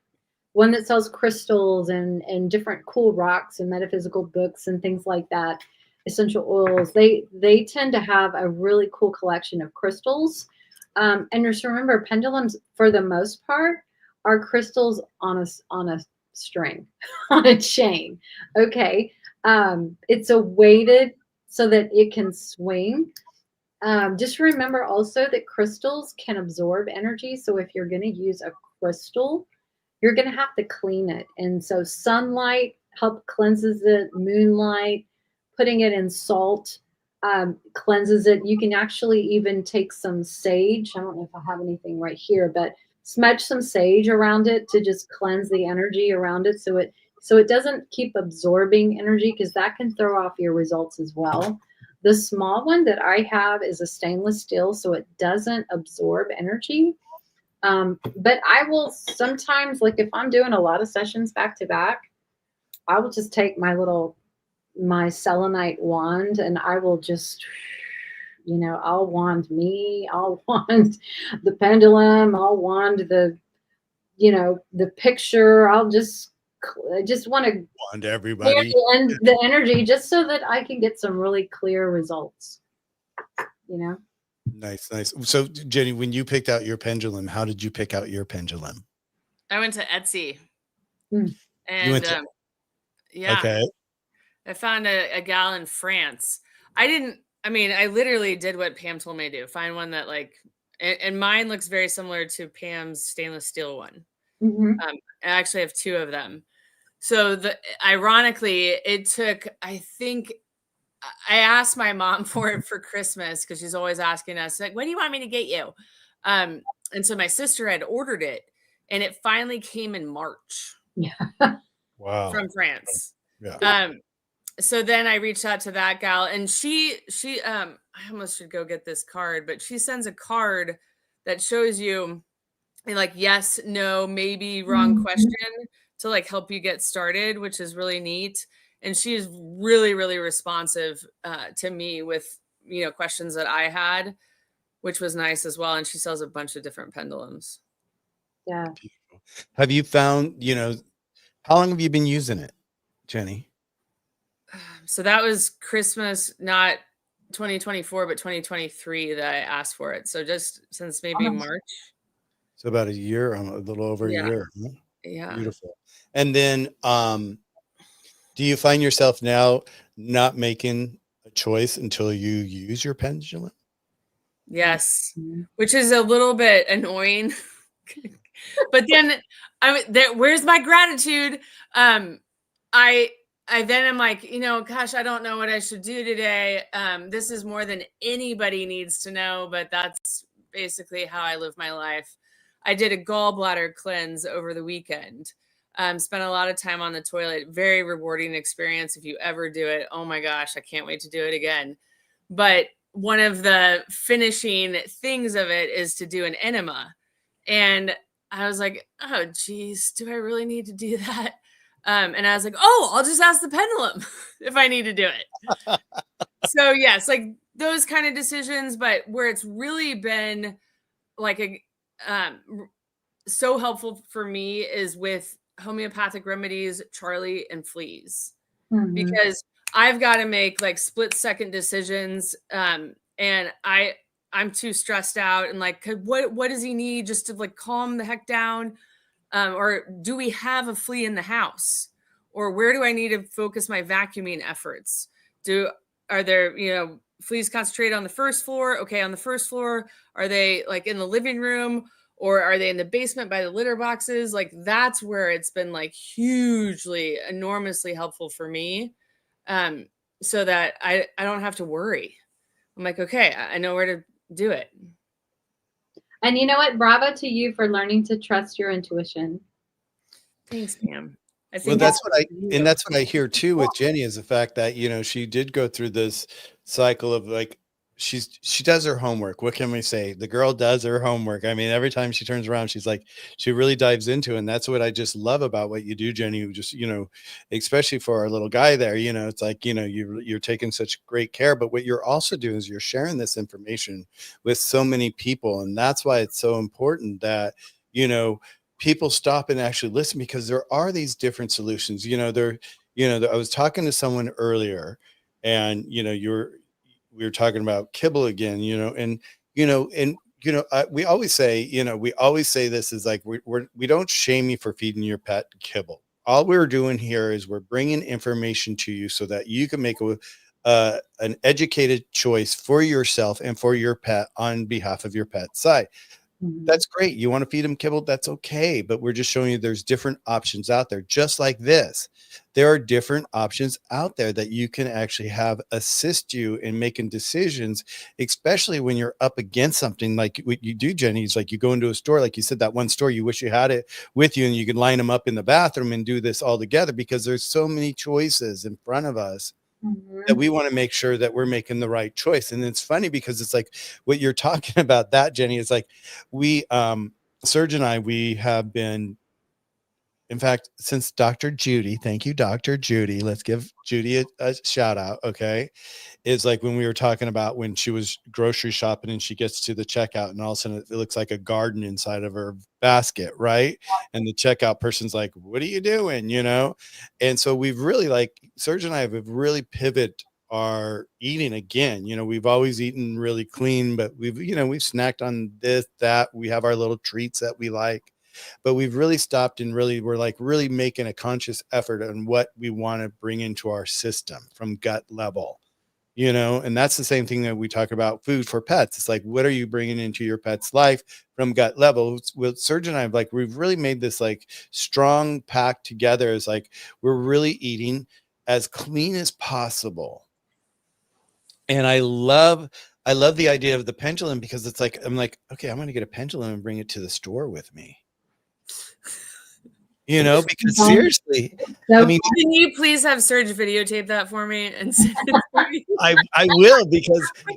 one that sells crystals and different cool rocks and metaphysical books and things like that, essential oils. They tend to have a really cool collection of crystals. And just remember, pendulums, for the most part, are crystals on a string, on a chain. Okay. It's a weighted so that it can swing. Just remember also that crystals can absorb energy. So if you're going to use a crystal, you're going to have to clean it. And so sunlight help cleanses it, moonlight, putting it in salt cleanses it. You can actually even take some sage. I don't know if I have anything right here, but smudge some sage around it to just cleanse the energy around it so it doesn't keep absorbing energy, because that can throw off your results as well. The small one that I have is a stainless steel, so it doesn't absorb energy. But I will sometimes, like if I'm doing a lot of sessions back to back, I will just take my selenite wand and I will just, I'll wand me, I'll wand the pendulum, I'll wand the picture. I just want to Wand everybody. and the energy just so that I can get some really clear results, Nice. So Jenny, when you picked out your pendulum, how did you pick out your pendulum? I went to Etsy. Mm. And yeah. Okay. I found a gal in France. I literally did what Pam told me to do. Find one that and mine looks very similar to Pam's stainless steel one. Mm-hmm. I actually have two of them. So ironically, it took, I asked my mom for it for Christmas because she's always asking us, like, what do you want me to get you? And so my sister had ordered it and it finally came in March. Yeah. Wow. From France. Yeah. So then I reached out to that gal and she I almost should go get this card, but she sends a card that shows you yes, no, maybe, wrong question to help you get started, which is really neat. And she is really, really responsive to me with, questions that I had, which was nice as well. And she sells a bunch of different pendulums. Yeah. Beautiful. Have you found, how long have you been using it, Jenny? So that was Christmas, not 2024, but 2023 that I asked for it. So just since maybe March. So about a year, a little over a year. Huh? Yeah. Beautiful. And then do you find yourself now not making a choice until you use your pendulum? Yes. Which is a little bit annoying. But then where's my gratitude? I then am like, gosh, I don't know what I should do today. This is more than anybody needs to know, but that's basically how I live my life. I did a gallbladder cleanse over the weekend. Spent a lot of time on the toilet. Very rewarding experience. If you ever do it, oh my gosh, I can't wait to do it again. But one of the finishing things of it is to do an enema. And I was like, oh, geez, do I really need to do that? And I was like, oh, I'll just ask the pendulum if I need to do it. So yes, those kind of decisions, but where it's really been so helpful for me is with homeopathic remedies, Charlie, and fleas, because I've got to make split second decisions. And I'm too stressed out and what does he need just to calm the heck down? Or do we have a flea in the house? Or where do I need to focus my vacuuming efforts? Are there, fleas concentrated on the first floor? Okay, on the first floor, are they in the living room? or are they in the basement by the litter boxes? Like that's where it's been like hugely, enormously helpful for me. So that I don't have to worry. I'm like, okay, I know where to do it. And you know what? Bravo to you for learning to trust your intuition. Thanks, Pam. I Well, think that's that's what I hear too with Jenny is the fact that, you know, she did go through this cycle of like, she does her homework. What can we say? The girl does her homework. I mean, every time she turns around, she's like, she really dives into it. And that's what I just love about what you do, Jenny. You just, you know, especially for our little guy there, you know, it's like, you know, you're taking such great care, but what you're also doing is you're sharing this information with so many people. And that's why it's so important that, you know, people stop and actually listen, because there are these different solutions. You know, I was talking to someone earlier, and you know, we were talking about kibble again, you know, and we always say, you know, we always say this is like, we don't shame you for feeding your pet kibble. All we're doing here is we're bringing information to you so that you can make an educated choice for yourself and for your pet on behalf of your pet's side. That's great. You want to feed them kibble, that's okay. But we're just showing you there's different options out there. Just like this, there are different options out there that you can actually have assist you in making decisions, especially when you're up against something like what you do, Jenny. It's like you go into a store, like you said, that one store, you wish you had it with you and you could line them up in the bathroom and do this all together, because there's so many choices in front of us that we want to make sure that we're making the right choice. And it's funny because it's like what you're talking about, that Jenny, is like Serge and I, we have been, in fact, since Dr. Judy, thank you, Dr. Judy. Let's give Judy a shout out. Okay. Is like when we were talking about when she was grocery shopping and she gets to the checkout and all of a sudden it looks like a garden inside of her basket, right? And the checkout person's like, what are you doing? You know? And so we've really, like, Serge and I have really pivoted our eating again. You know, we've always eaten really clean, but we've snacked on this, that. We have our little treats that we like, but we've really stopped and we're like really making a conscious effort on what we want to bring into our system from gut level. You know, and that's the same thing that we talk about food for pets. It's like, what are you bringing into your pet's life from gut level? With Serge and I, like, we've really made this like strong pact together. Is like, we're really eating as clean as possible. And I love the idea of the pendulum, because it's like, I'm like, okay, I'm going to get a pendulum and bring it to the store with me. You know, because seriously, I mean, can you please have Serge videotape that for me and send it to me? I will,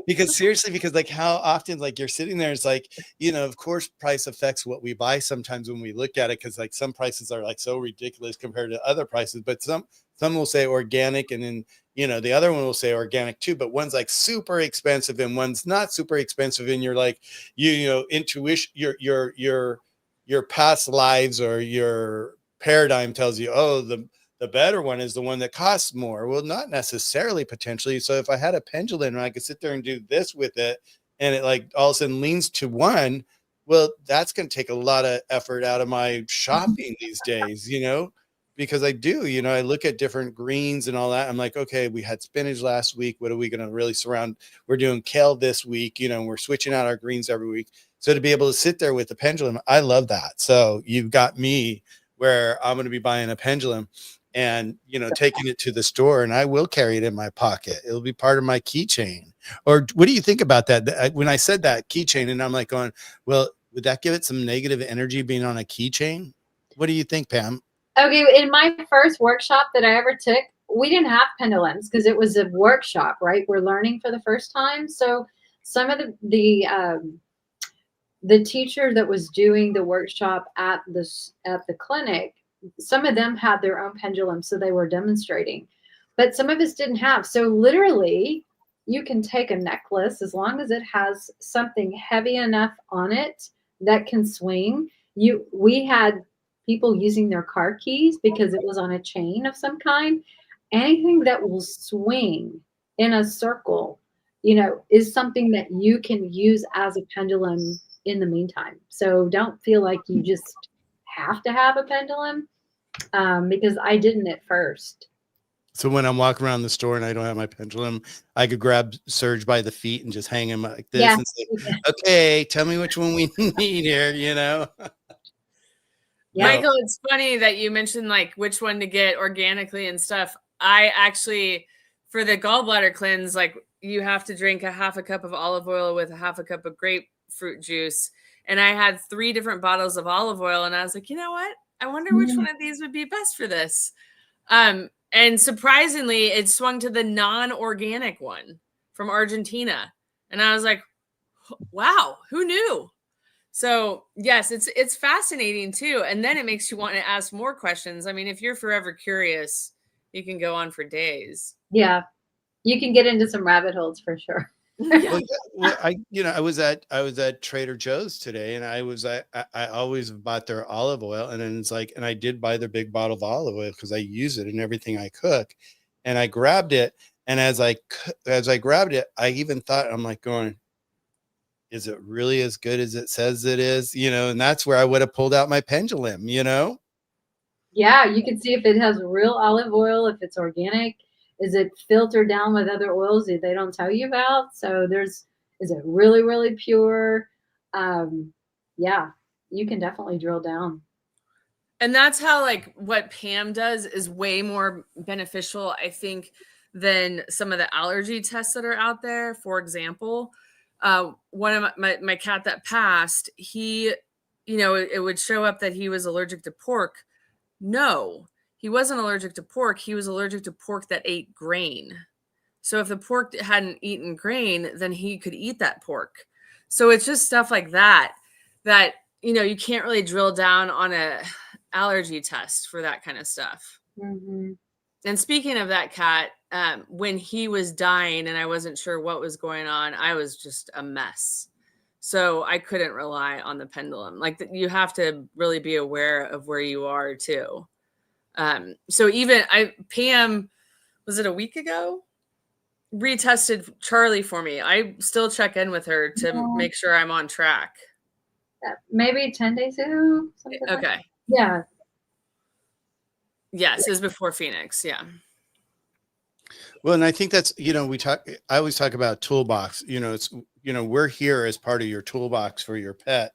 because seriously, because like how often like you're sitting there, it's like, you know, of course price affects what we buy sometimes when we look at it, because like some prices are like so ridiculous compared to other prices, but some will say organic, and then, you know, the other one will say organic too, but one's like super expensive and one's not super expensive, and you're like, you know, intuition, your past lives or your paradigm tells you, oh, the better one is the one that costs more. Well, not necessarily, potentially. So if I had a pendulum and I could sit there and do this with it, and it like all of a sudden leans to one, well, that's going to take a lot of effort out of my shopping these days, you know, because I do, you know, I look at different greens and all that. I'm like, okay, we had spinach last week. What are we going to really surround? We're doing kale this week, you know, we're switching out our greens every week. So to be able to sit there with the pendulum, I love that. So you've got me where I'm going to be buying a pendulum and, you know, taking it to the store, and I will carry it in my pocket. It'll be part of my keychain. Or what do you think about that? When I said that keychain, and I'm like going, well, would that give it some negative energy being on a keychain? What do you think, Pam? Okay, in my first workshop that I ever took, we didn't have pendulums because it was a workshop, right? We're learning for the first time. So some of the teacher that was doing the workshop at the clinic, some of them had their own pendulum, so they were demonstrating, but some of us didn't have. So literally, you can take a necklace as long as it has something heavy enough on it that can swing. We had people using their car keys because it was on a chain of some kind. Anything that will swing in a circle, you know, is something that you can use as a pendulum in the meantime. So don't feel like you just have to have a pendulum, because I didn't at first. So when I'm walking around the store and I don't have my pendulum, I could grab Serge by the feet and just hang him like this Yeah. and say, okay, tell me which one we need here, you know? Yeah. Michael, it's funny that you mentioned like which one to get organically and stuff. I actually, for the gallbladder cleanse, like you have to drink a half a cup of olive oil with a half a cup of grapefruit juice. And I had 3 different bottles of olive oil. And I was like, you know what? I wonder which one of these would be best for this. And surprisingly, it swung to the non-organic one from Argentina. And I was like, wow, who knew? So yes, it's fascinating too. And then it makes you want to ask more questions. I mean, if you're forever curious, you can go on for days. Yeah. You can get into some rabbit holes for sure. Well, I was at Trader Joe's today, and I always bought their olive oil, and then it's like, and I did buy their big bottle of olive oil because I use it in everything I cook, and I grabbed it, and as I grabbed it, I even thought, I'm like going, is it really as good as it says it is? You know, and that's where I would have pulled out my pendulum, you know? Yeah, you can see if it has real olive oil, if it's organic. Is it filtered down with other oils that they don't tell you about? So is it really, really pure? Yeah, you can definitely drill down. And that's how like what Pam does is way more beneficial, I think, than some of the allergy tests that are out there. For example, one of my cat that passed, he, it would show up that he was allergic to pork. No, he wasn't allergic to pork. He was allergic to pork that ate grain. So if the pork hadn't eaten grain, then he could eat that pork. So it's just stuff like that you can't really drill down on a allergy test for that kind of stuff. Mm-hmm. And speaking of that cat, when he was dying and I wasn't sure what was going on, I was just a mess. So I couldn't rely on the pendulum. Like you have to really be aware of where you are too. So even Pam, was it a week ago? Retested Charlie for me. I still check in with her to make sure I'm on track. Maybe 10 days ago. Okay. Like yeah. Yes, is before Phoenix. Yeah. Well, and I think that's, I always talk about toolbox, it's, we're here as part of your toolbox for your pet,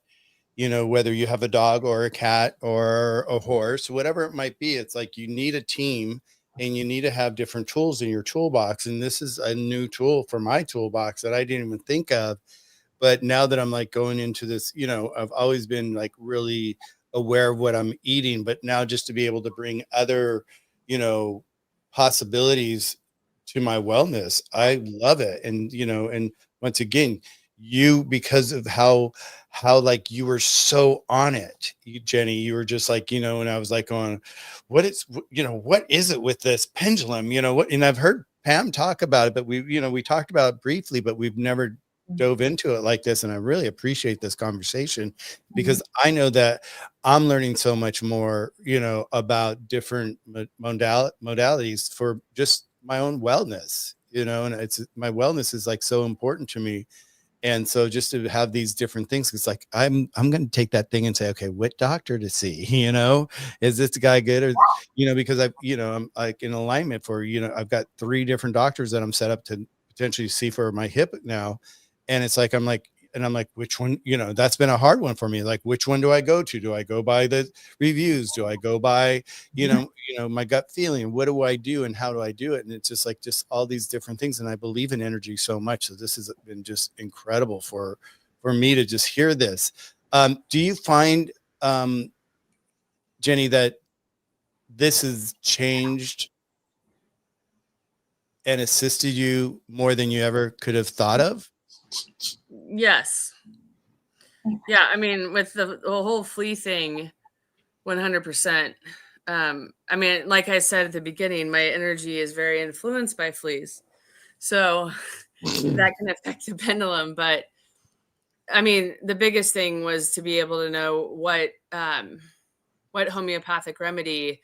whether you have a dog or a cat or a horse, whatever it might be. It's like you need a team and you need to have different tools in your toolbox. And this is a new tool for my toolbox that I didn't even think of. But now that I'm like going into this, I've always been like really aware of what I'm eating, but now just to be able to bring other, possibilities to my wellness, I love it. And, and once again, because of how like you were so on it, Jenny, you were just like, and I was like going, what is it with this pendulum? And I've heard Pam talk about it, but we talked about it briefly, but we've never dove into it like this. And I really appreciate this conversation because I know that I'm learning so much more, about different modalities for just my own wellness, and my wellness is like so important to me. And so just to have these different things, it's like, I'm going to take that thing and say, okay, what doctor to see, is this guy good? Or, because I'm like in alignment for, I've got 3 different doctors that I'm set up to potentially see for my hip now. And it's like, I'm like, which one, that's been a hard one for me. Like, which one do I go to? Do I go by the reviews? Do I go by, my gut feeling? What do I do and how do I do it? And it's just like, just all these different things. And I believe in energy so much. So this has been just incredible for me to just hear this. Do you find, Jenny, that this has changed and assisted you more than you ever could have thought of? Yes. Yeah. I mean, with the whole flea thing, 100%. I mean, like I said at the beginning, my energy is very influenced by fleas. So that can affect the pendulum. But I mean, the biggest thing was to be able to know what homeopathic remedy.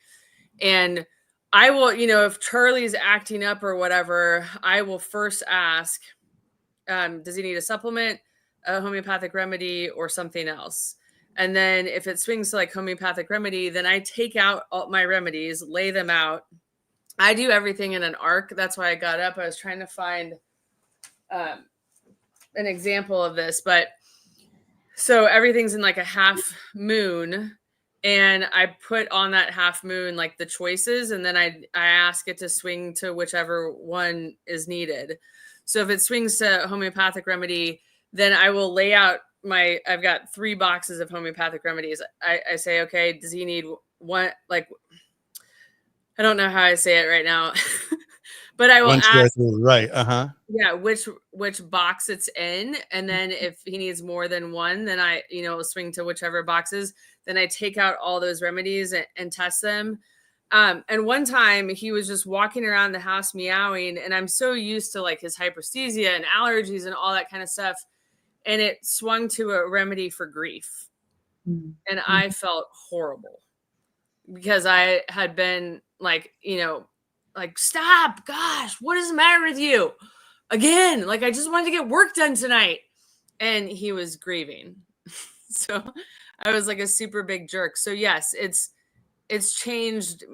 And I will, if Charlie's acting up or whatever, I will first ask, does he need a supplement, a homeopathic remedy, or something else? And then if it swings to like homeopathic remedy, then I take out all my remedies, lay them out, I do everything in an arc. That's why I got up. I was trying to find an example of this, but so everything's in like a half moon, and I put on that half moon like the choices, and then I ask it to swing to whichever one is needed. So if it swings to homeopathic remedy, then I will lay out I've got 3 boxes of homeopathic remedies. I say, okay, does he need one? Like, I don't know how I say it right now, but I will Once you ask, go right. yeah, which box it's in, and then if he needs more than one, then I, will swing to whichever boxes. Then I take out all those remedies and test them. And one time he was just walking around the house meowing, and I'm so used to like his hyperesthesia and allergies and all that kind of stuff, and it swung to a remedy for grief, and I felt horrible because I had been like, like, stop, gosh, what is the matter with you? Again, like, I just wanted to get work done tonight. And he was grieving. So I was like a super big jerk. So yes, it's changed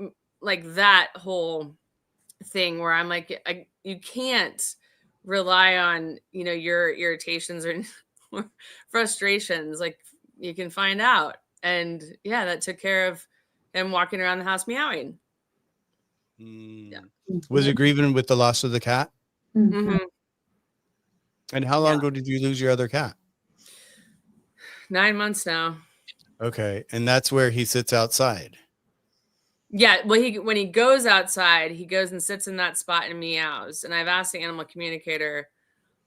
like that whole thing where I'm like, you can't rely on, your irritations or frustrations. Like, you can find out. And yeah, that took care of him walking around the house meowing. Yeah. Was it grieving with the loss of the cat? Mm-hmm. And how long ago did you lose your other cat? 9 months now. Okay. And that's where he sits outside. Yeah. Well, when he goes outside, he goes and sits in that spot and meows. And I've asked the animal communicator.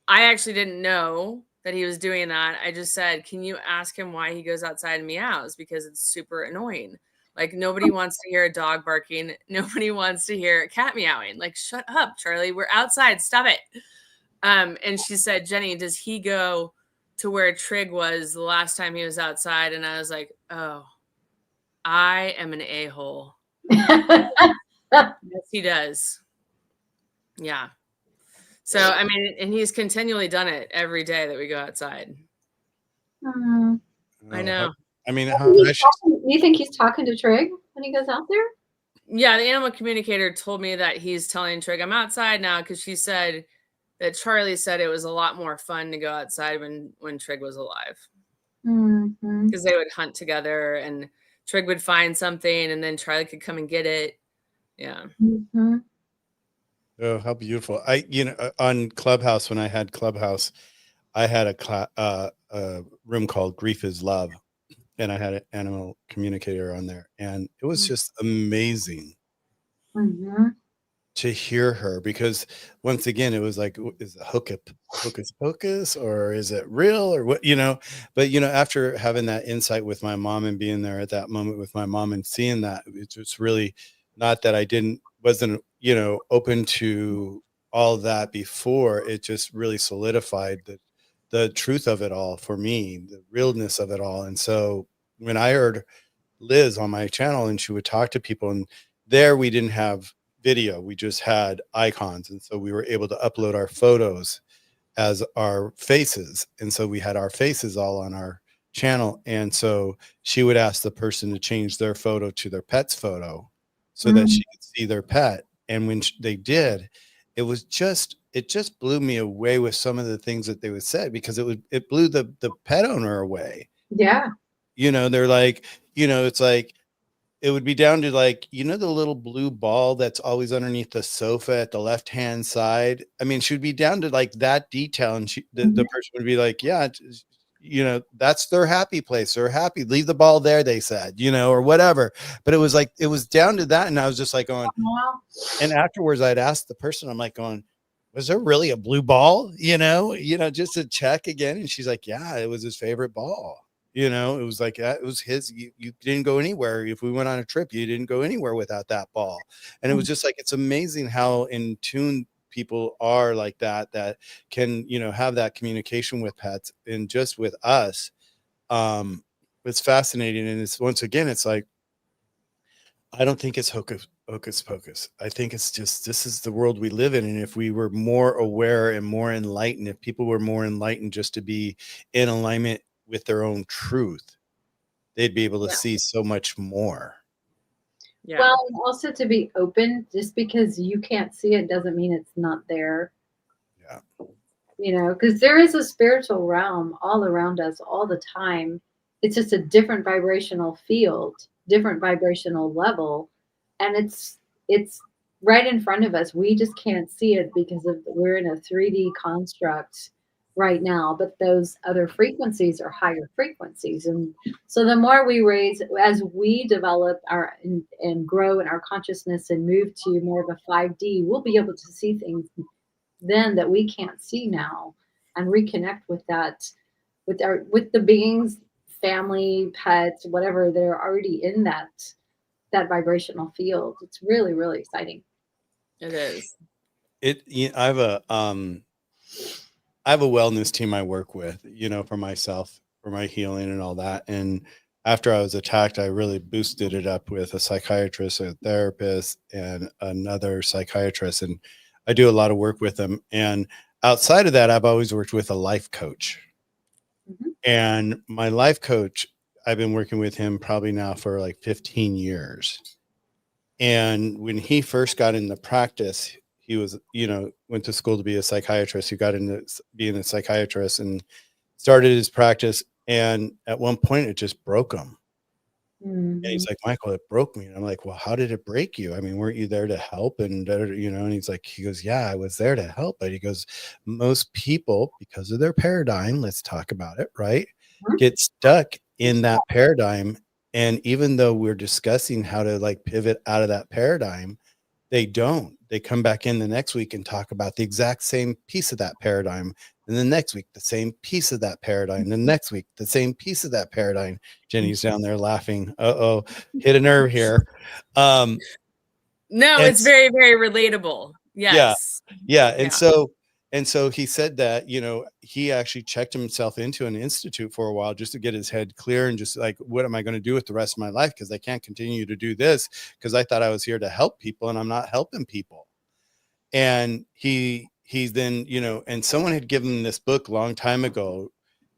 I actually didn't know that he was doing that. I just said, can you ask him why he goes outside and meows? Because it's super annoying. Like, nobody wants to hear a dog barking. Nobody wants to hear a cat meowing. Like, shut up, Charlie. We're outside. Stop it. And she said, Jenny, does he go to where Trig was the last time he was outside? And I was like, oh, I am an a-hole. Yes, he does. Yeah. So, I mean, and he's continually done it every day that we go outside. I know. I mean, do you think he's talking to Trig when he goes out there? Yeah, the animal communicator told me that he's telling Trig, I'm outside now, because she said that Charlie said it was a lot more fun to go outside when Trig was alive. Because they would hunt together and Trig would find something and then Charlie could come and get it. Yeah. Oh, how beautiful. On Clubhouse, when I had Clubhouse, I had a room called Grief is Love, and I had an animal communicator on there, and it was just amazing to hear her, because once again, it was like, is it hocus pocus, or is it real, or what, but after having that insight with my mom and being there at that moment with my mom and seeing that, it's just really not that I wasn't open to all that before. It just really solidified the truth of it all for me, the realness of it all. And so when I heard Liz on my channel and she would talk to people, and there we didn't have video, we just had icons, and so we were able to upload our photos as our faces, and so we had our faces all on our channel. And so she would ask the person to change their photo to their pet's photo so that she could see their pet. And when they did, it just blew me away with some of the things that they would say, because it blew the pet owner away. Yeah. They're like, it's like, it would be down to like, the little blue ball that's always underneath the sofa at the left-hand side. I mean, she would be down to like that detail. And the person would be like, yeah, that's their happy place. They're happy. Leave the ball there, they said, or whatever. But it was like, it was down to that. And I was just like going, and afterwards I'd ask the person, I'm like going, was there really a blue ball? Just to check again. And she's like, yeah, it was his favorite ball. It was like, it was his, you didn't go anywhere. If we went on a trip, you didn't go anywhere without that ball. And it was just like, it's amazing how in tune people are like that can, have that communication with pets and just with us. It's fascinating. And it's, once again, it's like, I don't think it's hocus pocus. I think it's just, this is the world we live in. And if we were more aware and more enlightened, if people were more enlightened just to be in alignment with their own truth, they'd be able to see so much more. Yeah. Well, and also to be open, just because you can't see it doesn't mean it's not there. Yeah. Because there is a spiritual realm all around us all the time. It's just a different vibrational field, different vibrational level, and it's right in front of us. We just can't see it because we're in a 3D construct right now, but those other frequencies are higher frequencies. And so the more we raise, as we develop and grow in our consciousness and move to more of a 5D, we'll be able to see things then that we can't see now, and reconnect with that, with the beings, family, pets, whatever, they're already in that vibrational field. It's really, really exciting. It is. I have a wellness team I work with, for myself, for my healing and all that. And after I was attacked, I really boosted it up with a psychiatrist, a therapist, and another psychiatrist. And I do a lot of work with them. And outside of that, I've always worked with a life coach. Mhm. And my life coach, I've been working with him probably now for like 15 years. And when he first got into practice, he was, went to school to be a psychiatrist. He got into being a psychiatrist and started his practice. And at one point, it just broke him. And Mhm. he's like, Michael, it broke me. And I'm like, well, how did it break you? I mean, weren't you there to help? And, and he's like, he goes, yeah, I was there to help. But he goes, most people, because of their paradigm, let's talk about it, right, get stuck in that paradigm. And even though we're discussing how to like pivot out of that paradigm, they don't. They come back in the next week and talk about the exact same piece of that paradigm. And the next week, the same piece of that paradigm. The next week, the same piece of that paradigm. Jenny's down there laughing. Uh-oh, hit a nerve here. No, it's very, very relatable. Yeah. Yes. Yeah. And so he said that, he actually checked himself into an institute for a while just to get his head clear and just like, what am I going to do with the rest of my life? Because I can't continue to do this because I thought I was here to help people and I'm not helping people. And he's then, and someone had given him this book a long time ago,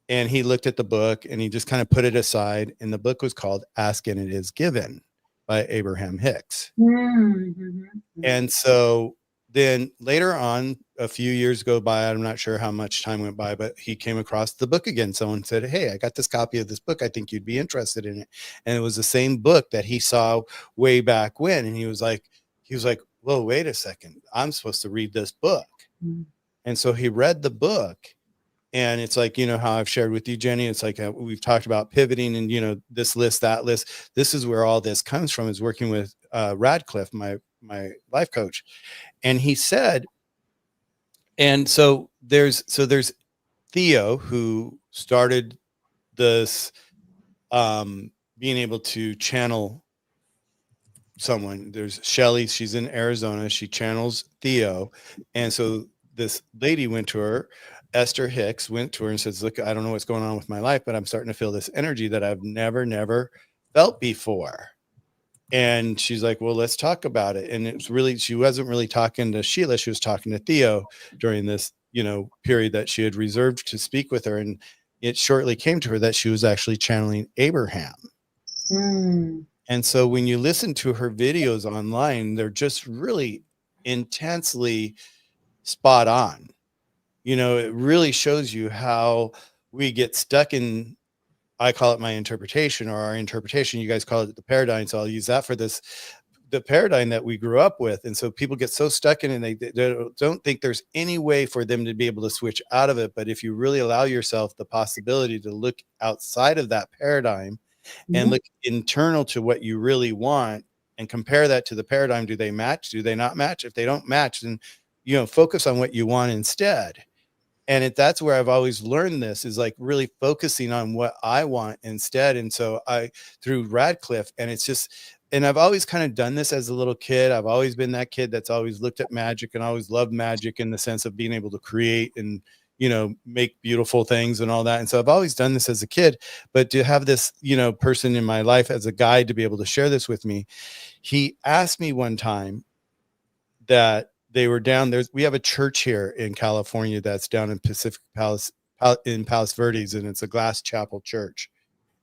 and he looked at the book and he just kind of put it aside. And the book was called Ask and It Is Given by Abraham Hicks. Mhm. And so then later on, a few years go by, I'm not sure how much time went by, but he came across the book again. Someone said, hey, I got this copy of this book. I think you'd be interested in it. And it was the same book that he saw way back when. And he was like, whoa, wait a second. I'm supposed to read this book. Mhm. And so he read the book. And it's like, how I've shared with you, Jenny, it's like we've talked about pivoting and, this list, that list. This is where all this comes from, is working with Radcliffe, my life coach. And he said, and so there's Theo, who started this being able to channel someone. There's Shelly, she's in Arizona, she channels Theo. And so this lady went to her, Esther Hicks went to her and says, look, I don't know what's going on with my life, but I'm starting to feel this energy that I've never felt before. And she's like, well, let's talk about it. And it's really, she wasn't really talking to Sheila, she was talking to Theo during this, period that she had reserved to speak with her. And it shortly came to her that she was actually channeling Abraham. Mm. And so when you listen to her videos online, they're just really intensely spot on. It really shows you how we get stuck in, I call it my interpretation, or our interpretation. You guys call it the paradigm. So I'll use that for this, the paradigm that we grew up with. And so people get so stuck in it, and they don't think there's any way for them to be able to switch out of it. But if you really allow yourself the possibility to look outside of that paradigm and Mhm. look internal to what you really want and compare that to the paradigm, do they match? Do they not match? If they don't match, then, focus on what you want instead. And that's where I've always learned this, is like really focusing on what I want instead. And so through Radcliffe, and it's just, and I've always kind of done this as a little kid. I've always been that kid that's always looked at magic and always loved magic in the sense of being able to create and, make beautiful things and all that. And so I've always done this as a kid, but to have this, person in my life as a guide to be able to share this with me, he asked me one time that they were down there. We have a church here in California that's down in Pacific Palace, in Palos Verdes, and it's a glass chapel church.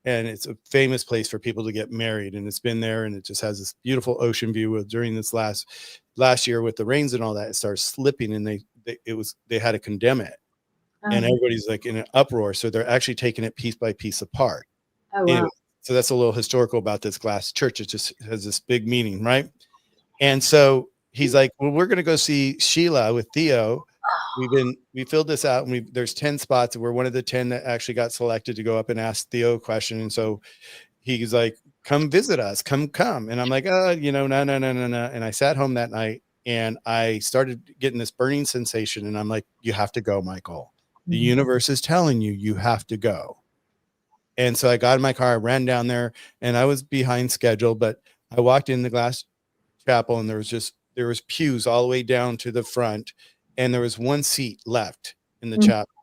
and it's a famous place for people to get married, and it's been there, and it just has this beautiful ocean view. During this last year with the rains and all that, it started slipping, and they had to condemn it, and everybody's like in an uproar. So they're actually taking it piece by piece apart. Oh, wow. Anyway, so that's a little historical about this glass church. It just has this big meaning, right? And so he's like, well, we're going to go see Sheila with Theo. We filled this out, and there's 10 spots. We're one of the 10 that actually got selected to go up and ask Theo a question. And so he's like, come visit us, come. And I'm like, no. And I sat home that night, and I started getting this burning sensation. And I'm like, you have to go, Michael. The universe is telling you, you have to go. And so I got in my car, I ran down there, and I was behind schedule, but I walked in the glass chapel, and there was pews all the way down to the front, and there was one seat left in the chapel.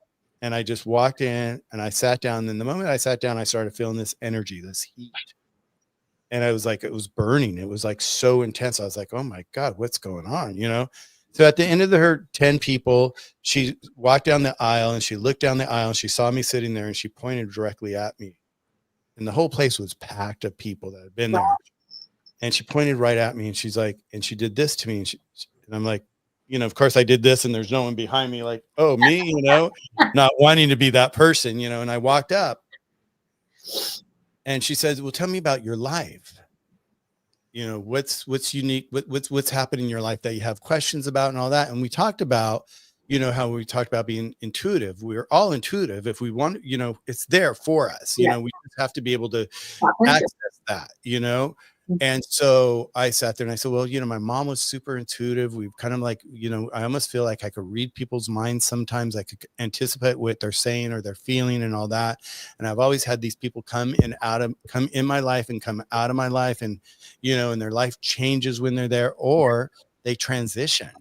And I just walked in, and I sat down. And the moment I sat down, I started feeling this energy, this heat. And I was like, it was burning. It was like so intense. I was like, oh my God, what's going on? So at the end of her 10 people, she walked down the aisle, and she looked down the aisle, and she saw me sitting there, and she pointed directly at me. And the whole place was packed of people that had been there. And she pointed right at me, and she's like, and she did this to me. And I'm like, of course I did this, and there's no one behind me, like, oh, me, not wanting to be that person, and I walked up, and she says, well, tell me about your life. What's unique, what's happened in your life that you have questions about and all that. And we talked about, how we talked about being intuitive. We're all intuitive. If we want, it's there for us. We just have to be able to access that, And so I sat there and I said, well, my mom was super intuitive. We've kind of like, I almost feel like I could read people's minds. Sometimes I could anticipate what they're saying or they're feeling and all that. And I've always had these people come in my life and come out of my life, and, and their life changes when they're there, or they transition.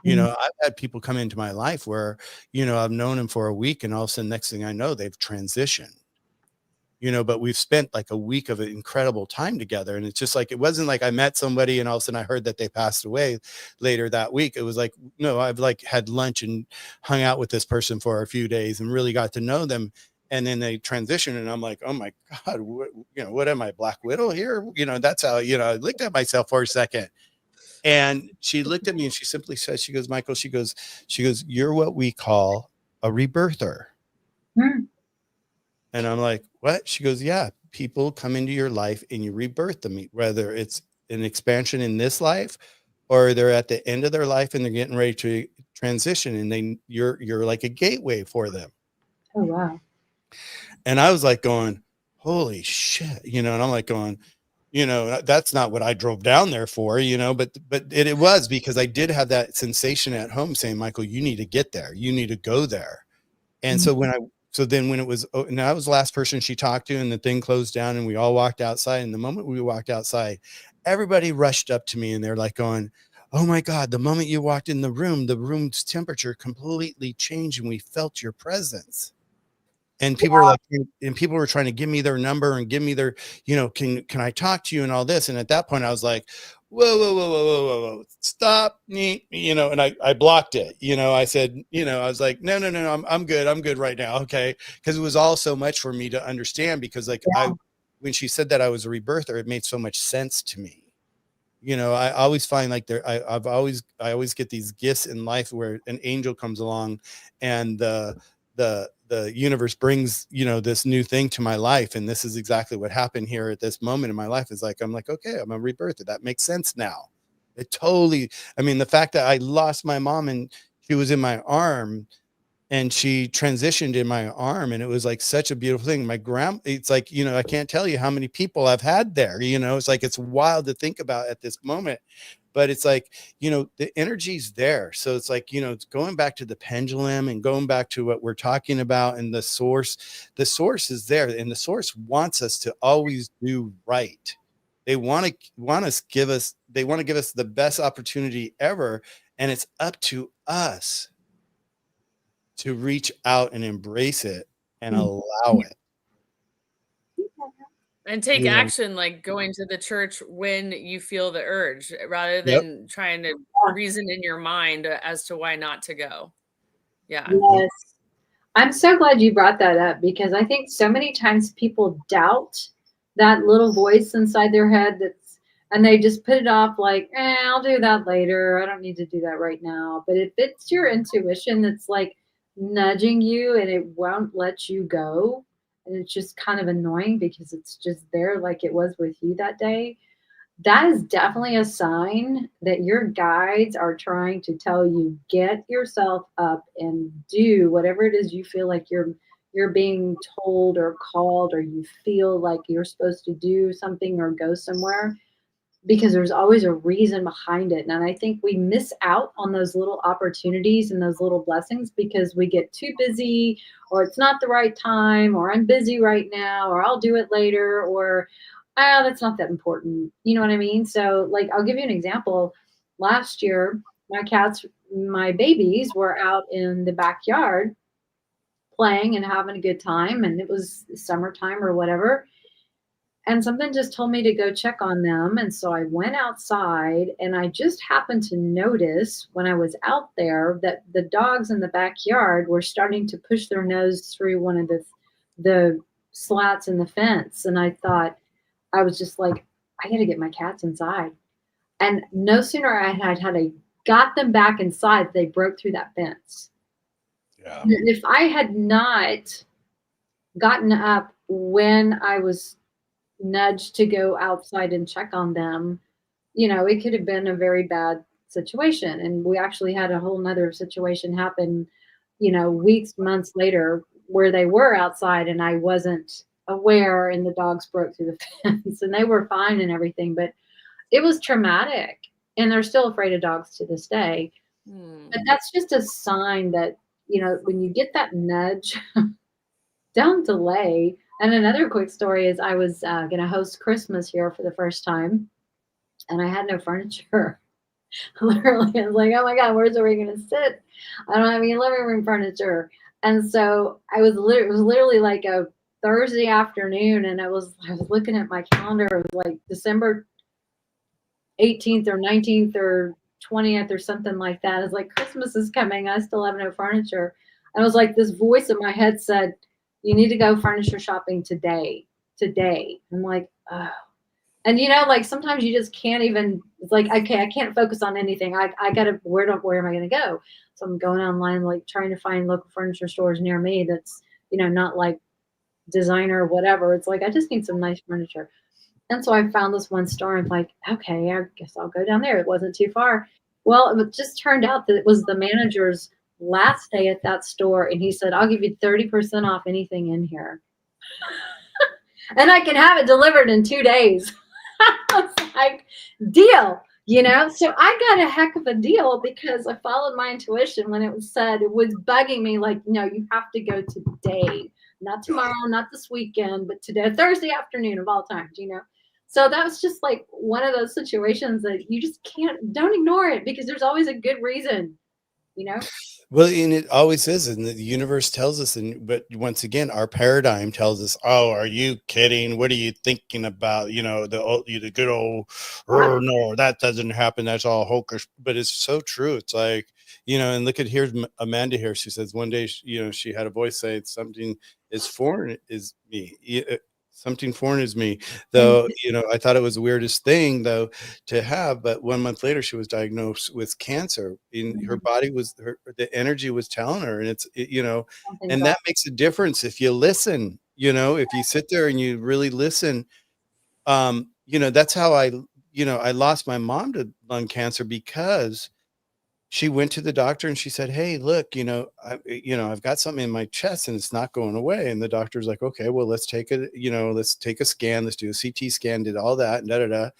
I've had people come into my life where, I've known them for a week, and all of a sudden, next thing I know, they've transitioned. But we've spent like a week of incredible time together. And it's just like, it wasn't like I met somebody and all of a sudden I heard that they passed away later that week. It was like, no, I've like had lunch and hung out with this person for a few days and really got to know them. And then they transition, and I'm like, oh my God, what am I, Black Widow here? That's how, I looked at myself for a second. And she looked at me and she simply said, she goes, Michael, she goes, you're what we call a rebirther. And I'm like, what? She goes, yeah, people come into your life and you rebirth them, whether it's an expansion in this life or they're at the end of their life and they're getting ready to transition, and you're like a gateway for them. Oh, wow. And I was like going, holy shit, and I'm like going, that's not what I drove down there for, but it was, because I did have that sensation at home saying, Michael, you need to get there. You need to go there. And so when it was, and I was the last person she talked to, and the thing closed down, and we all walked outside. And the moment we walked outside, everybody rushed up to me, and they're like going, oh my God, the moment you walked in the room's temperature completely changed, and we felt your presence. And people were like, and people were trying to give me their number and give me their, can I talk to you and all this? And at that point I was like, whoa, stop me, and I blocked it. I said, I was like, no, I'm good right now. Okay. Cause it was all so much for me to understand, because like when she said that I was a rebirther, it made so much sense to me. I always find like I always get these gifts in life where an angel comes along, and the universe brings, this new thing to my life. And this is exactly what happened here at this moment in my life. Is like, I'm like, okay, I'm a rebirther. That makes sense now. It totally, the fact that I lost my mom and she was in my arm, and she transitioned in my arm, and it was like such a beautiful thing. It's like, I can't tell you how many people I've had there, it's like, it's wild to think about at this moment. But it's like, the energy's there. So it's like, it's going back to the pendulum and going back to what we're talking about, and the source is there, and the source wants us to always do right. They want to give us the best opportunity ever. And it's up to us to reach out and embrace it and allow it. And take action, like going to the church when you feel the urge, rather than trying to reason in your mind as to why not to go. Yeah. Yes. I'm so glad you brought that up because I think so many times people doubt that little voice inside their head that's, and they just put it off like, I'll do that later. I don't need to do that right now. But if it's your intuition that's like nudging you and it won't let you go, and it's just kind of annoying because it's just there like it was with you that day, that is definitely a sign that your guides are trying to tell you get yourself up and do whatever it is you feel like you're being told or called, or you feel like you're supposed to do something or go somewhere, because there's always a reason behind it. And I think we miss out on those little opportunities and those little blessings because we get too busy, or it's not the right time, or I'm busy right now, or I'll do it later, or that's not that important. You know what I mean? So, like, I'll give you an example. Last year, my cats, my babies were out in the backyard playing and having a good time, and it was summertime or whatever, and something just told me to go check on them. And so I went outside, and I just happened to notice when I was out there that the dogs in the backyard were starting to push their nose through one of the slats in the fence. And I thought, I was just like, I got to get my cats inside. And no sooner I got them back inside, they broke through that fence. Yeah. And if I had not gotten up when I was nudge to go outside and check on them, it could have been a very bad situation. And we actually had a whole nother situation happen, weeks, months later, where they were outside and I wasn't aware, and the dogs broke through the fence and they were fine and everything. But it was traumatic. And they're still afraid of dogs to this day. But that's just a sign that, when you get that nudge, don't delay. And another quick story is I was going to host Christmas here for the first time, and I had no furniture. Literally, I was like, oh my God, where's are we going to sit? I don't have any living room furniture. And so it was literally like a Thursday afternoon, and I was looking at my calendar. It was like December 18th or 19th or 20th or something like that. It's like Christmas is coming. I still have no furniture. And I was like, this voice in my head said, you need to go furniture shopping today. Today. I'm like, oh. And like sometimes you just can't even, it's like, okay, I can't focus on anything. I gotta, where am I gonna go? So I'm going online, like trying to find local furniture stores near me that's, not like designer or whatever. It's like, I just need some nice furniture. And so I found this one store. I'm like, okay, I guess I'll go down there. It wasn't too far. Well, it just turned out that it was the manager's last day at that store. And he said, I'll give you 30% off anything in here. And I can have it delivered in 2 days. I was like, deal, So I got a heck of a deal because I followed my intuition when it was said, it was bugging me like, no, you have to go today, not tomorrow, not this weekend, but today, Thursday afternoon of all times, So that was just like one of those situations that you just don't ignore it because there's always a good reason, Well, and it always is, and the universe tells us. And but once again, our paradigm tells us, "Oh, are you kidding? What are you thinking about? The good old, oh, no, that doesn't happen. That's all hocus." But it's so true. It's like, and look at here's Amanda here. She says one day, she had a voice say something is foreign is me. Something foreign is me, though. I thought it was the weirdest thing, though, to have. But 1 month later, she was diagnosed with cancer. In her body the energy was telling her, and and that makes a difference if you listen. If you sit there and you really listen. That's how I lost my mom to lung cancer because she went to the doctor and she said, "Hey, look, I've got something in my chest and it's not going away." And the doctor's like, "Okay, well, let's take a scan. Let's do a CT scan, did all that and da, da, da."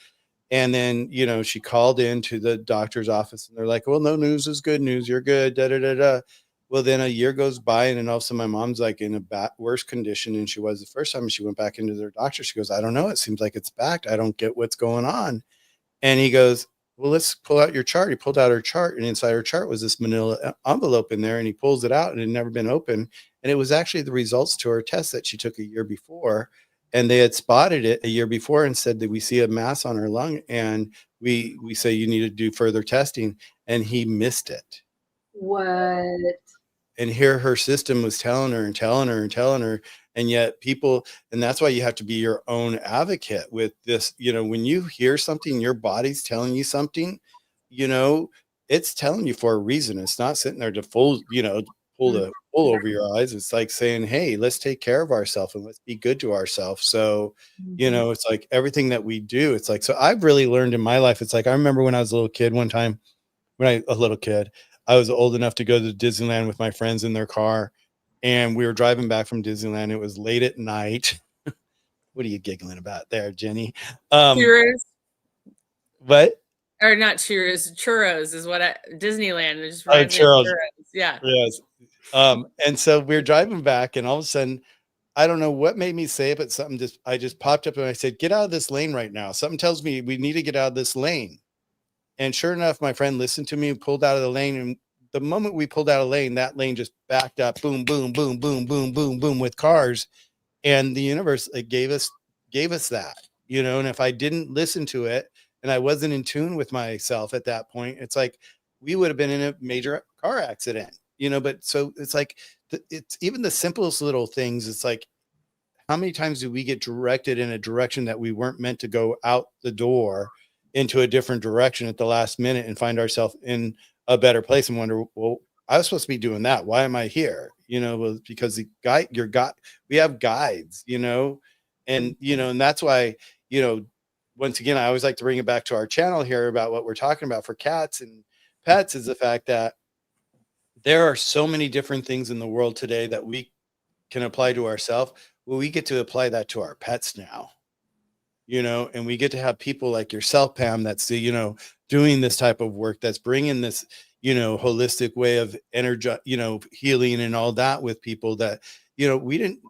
And then, she called into the doctor's office and they're like, "Well, no news is good news. You're good. Da, da, da, da." Well, then a year goes by and then all of a sudden my mom's like in a worse condition than she was the first time she went back into their doctor. She goes, "I don't know. It seems like it's back. I don't get what's going on." And he goes, "Well, let's pull out your chart." He pulled out her chart, and inside her chart was this manila envelope in there. And he pulls it out, and it had never been open. And it was actually the results to her test that she took a year before. And they had spotted it a year before and said that we see a mass on her lung, and we say you need to do further testing. And he missed it. What? and here her system was telling her and telling her and telling her. And yet people, and that's why you have to be your own advocate with this. When you hear something, your body's telling you something, you know, it's telling you for a reason. It's not sitting there to pull the wool over your eyes. It's like saying, hey, let's take care of ourselves and let's be good to ourselves. So, it's like everything that we do, it's like, so I've really learned in my life. It's like, I remember when I was a little kid, one time I was old enough to go to Disneyland with my friends in their car, and we were driving back from Disneyland. It was late at night. What are you giggling about there, Jenny? Churros. What? Or not churros. Churros is what Disneyland. It just Churros. churros. Yeah. Yes. And so we're driving back, and all of a sudden, I don't know what made me say it, but I just popped up and I said, get out of this lane right now. Something tells me we need to get out of this lane. And sure enough, my friend listened to me, pulled out of the lane. And the moment we pulled out of lane, that lane just backed up, boom, boom, boom, boom, boom, boom, boom, with cars. And the universe gave us that, and if I didn't listen to it and I wasn't in tune with myself at that point, it's like we would have been in a major car accident, but so it's like, it's even the simplest little things. It's like, how many times do we get directed in a direction that we weren't meant to go out the door into a different direction at the last minute and find ourselves in a better place and wonder, well, I was supposed to be doing that. Why am I here? Well, because we have guides, and that's why, once again, I always like to bring it back to our channel here about what we're talking about for cats and pets, is the fact that there are so many different things in the world today that we can apply to ourselves. Well, we get to apply that to our pets now, and we get to have people like yourself, Pam, that's doing this type of work, that's bringing this, holistic way of energy, healing and all that with people that, we didn't,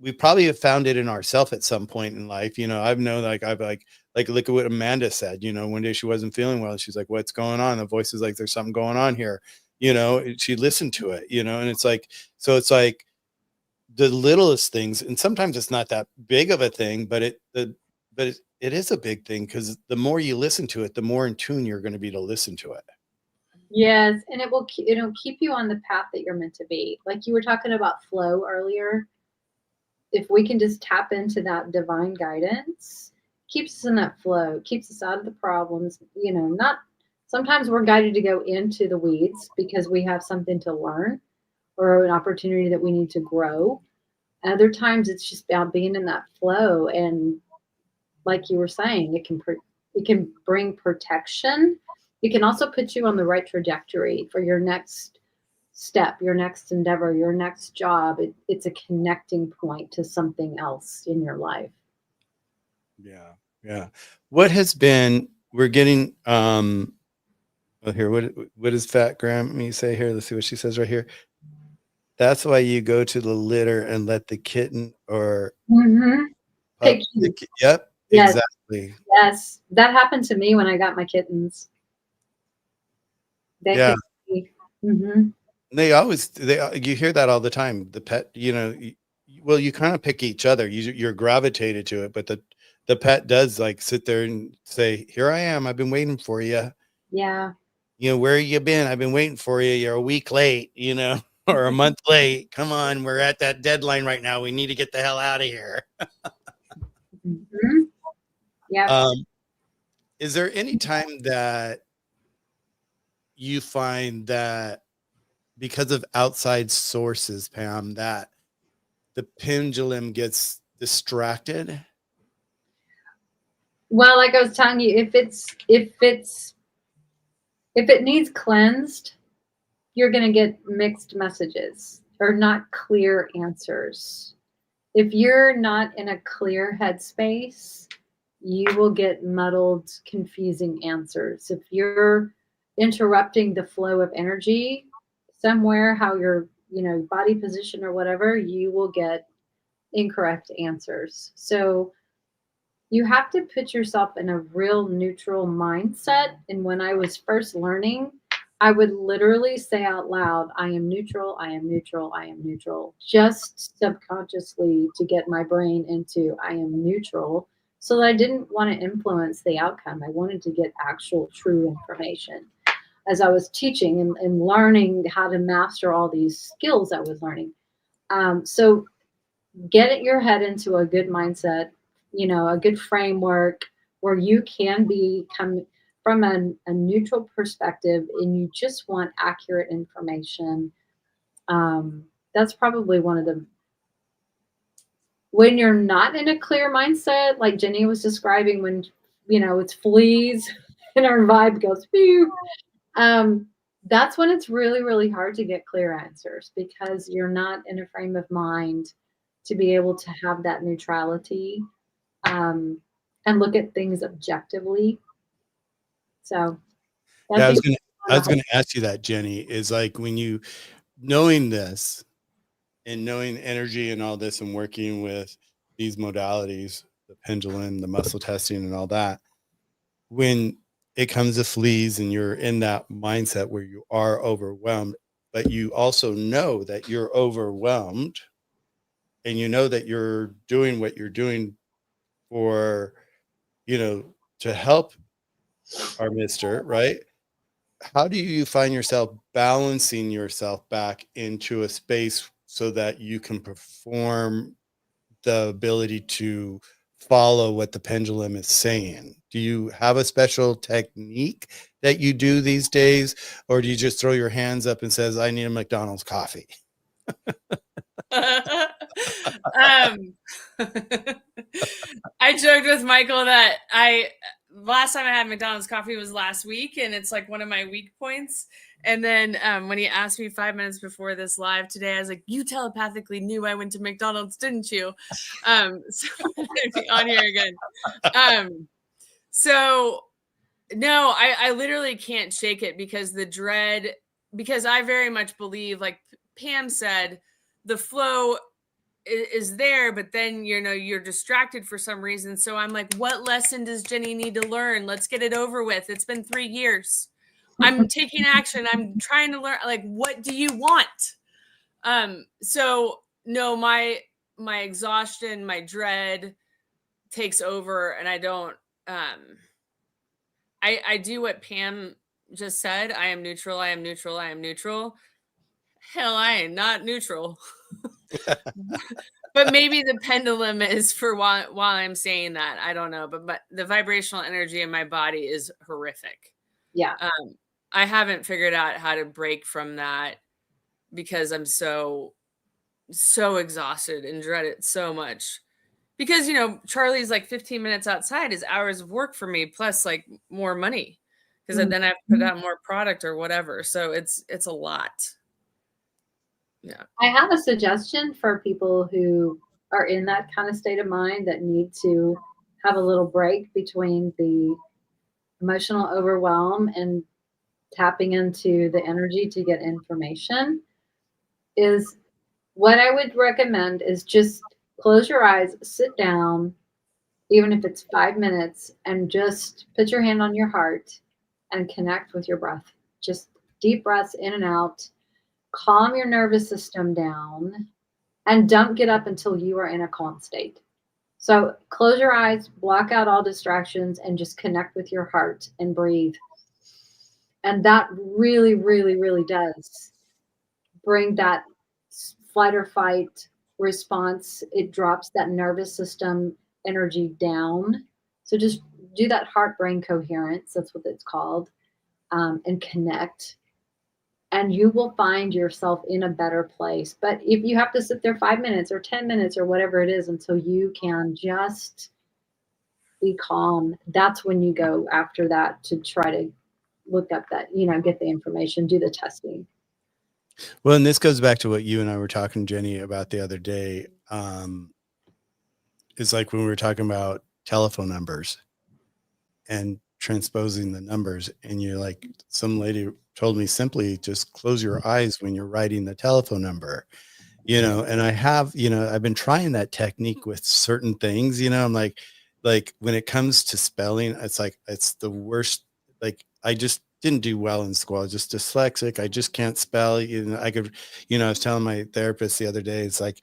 we probably have found it in ourselves at some point in life. I've known, like, look at what Amanda said, one day she wasn't feeling well. She's like, what's going on? The voice is like, there's something going on here. She listened to it, and it's like, so it's like, the littlest things, and sometimes it's not that big of a thing, but it is a big thing, because the more you listen to it, the more in tune you're going to be to listen to it. Yes, and it'll keep you on the path that you're meant to be. Like you were talking about flow earlier. If we can just tap into that divine guidance, keeps us in that flow, keeps us out of the problems. Not sometimes we're guided to go into the weeds because we have something to learn or an opportunity that we need to grow. Other times it's just about being in that flow, and like you were saying, it can bring protection. It can also put you on the right trajectory for your next step, your next endeavor, your next job. It's a connecting point to something else in your life. Yeah. What has been, we're getting here, what does Fat Grammy say here? Let's see what she says right here. That's why you go to the litter and let the kitten or Pick you. Yep, yes. Exactly. Yes, that happened to me when I got my kittens. They you hear that all the time. The pet, you kind of pick each other. You're gravitated to it, but the pet does like sit there and say, "Here I am. I've been waiting for you." Yeah. Where you been? I've been waiting for you. You're a week late, or a month late. Come on, we're at that deadline right now. We need to get the hell out of here. Yeah. Is there any time that you find that because of outside sources, Pam, that the pendulum gets distracted? Well, like I was telling you, if it needs cleansed, you're going to get mixed messages or not clear answers. If you're not in a clear headspace, you will get muddled, confusing answers. If you're interrupting the flow of energy somewhere, how your body position or whatever, you will get incorrect answers. So you have to put yourself in a real neutral mindset. And when I was first learning, I would literally say out loud, I am neutral, I am neutral, I am neutral, just subconsciously to get my brain into I am neutral, so that I didn't want to influence the outcome. I wanted to get actual true information. as I was teaching and learning how to master all these skills I was learning. So get your head into a good mindset, a good framework where you can become from a neutral perspective and you just want accurate information. That's probably one of the, when you're not in a clear mindset, like Jenny was describing, when, it's fleas and our vibe goes, phew, that's when it's really, really hard to get clear answers because you're not in a frame of mind to be able to have that neutrality, and look at things objectively. So Yeah, that'd be I was gonna ask you that, Jenny, is like when you knowing this and knowing energy and all this and working with these modalities, the pendulum, the muscle testing and all that, when it comes to fleas and you're in that mindset where you are overwhelmed, but you also know that you're overwhelmed and you know that you're doing what you're doing for, to help our mister, right? How do you find yourself balancing yourself back into a space so that you can perform the ability to follow what the pendulum is saying? Do you have a special technique that you do these days, or do you just throw your hands up and says, I need a McDonald's coffee? um, I joked with Michael that last time I had McDonald's coffee was last week, and it's like one of my weak points. And then when he asked me 5 minutes before this live today, I was like, "You telepathically knew I went to McDonald's, didn't you?" So I'd be on here again. So no, I literally can't shake it because the dread. Because I very much believe, like Pam said, the flow is there, but then you're distracted for some reason. So I'm like, what lesson does Jenny need to learn? Let's get it over with. It's been 3 years. I'm taking action. I'm trying to learn. Like, what do you want? So no, my exhaustion, my dread takes over, and I don't. I do what Pam just said. I am neutral. I am neutral. I am neutral. Hell, I am not neutral. But maybe the pendulum is for while I'm saying that. I don't know. But the vibrational energy in my body is horrific. Yeah. I haven't figured out how to break from that because I'm so exhausted and dread it so much. Because, Charlie's like 15 minutes outside is hours of work for me, plus like more money. Because then I have to put out more product or whatever. So it's a lot. Yeah. I have a suggestion for people who are in that kind of state of mind that need to have a little break between the emotional overwhelm and tapping into the energy to get information. Is what I would recommend is just close your eyes, sit down, even if it's 5 minutes, and just put your hand on your heart and connect with your breath. Just deep breaths in and out. Calm your nervous system down, and don't get up until you are in a calm state. So close your eyes, block out all distractions, and just connect with your heart and breathe. And that really, really, really does bring that flight or fight response. It drops that nervous system energy down. So just do that heart brain coherence. That's what it's called. And connect. And you will find yourself in a better place. But if you have to sit there 5 minutes or 10 minutes or whatever it is until you can just be calm, that's when you go after that to try to look up that, get the information, do the testing. Well, and this goes back to what you and I were talking, Jenny, about the other day. It's like when we were talking about telephone numbers and transposing the numbers, and you're like, some lady told me simply just close your eyes when you're writing the telephone number, and I have, I've been trying that technique with certain things, I'm like when it comes to spelling, it's like, it's the worst. Like, I just didn't do well in school. I was just dyslexic. I just can't spell. I could, I was telling my therapist the other day, it's like,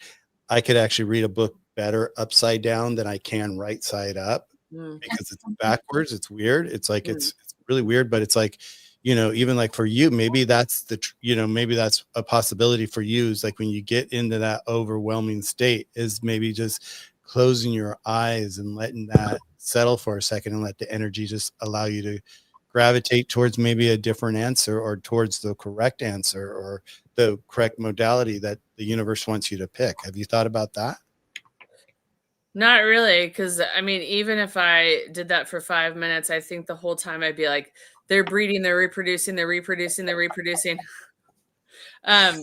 I could actually read a book better upside down than I can right side up because it's backwards. It's weird. It's like, it's really weird, but it's like, you know, even like for you, maybe that's maybe that's a possibility for you, is like when you get into that overwhelming state, is maybe just closing your eyes and letting that settle for a second and let the energy just allow you to gravitate towards maybe a different answer, or towards the correct answer, or the correct modality that the universe wants you to pick. Have you thought about that? Not really, because I mean, even if I did that for 5 minutes, I think the whole time I'd be like, they're breeding, they're reproducing, they're reproducing, they're reproducing. No,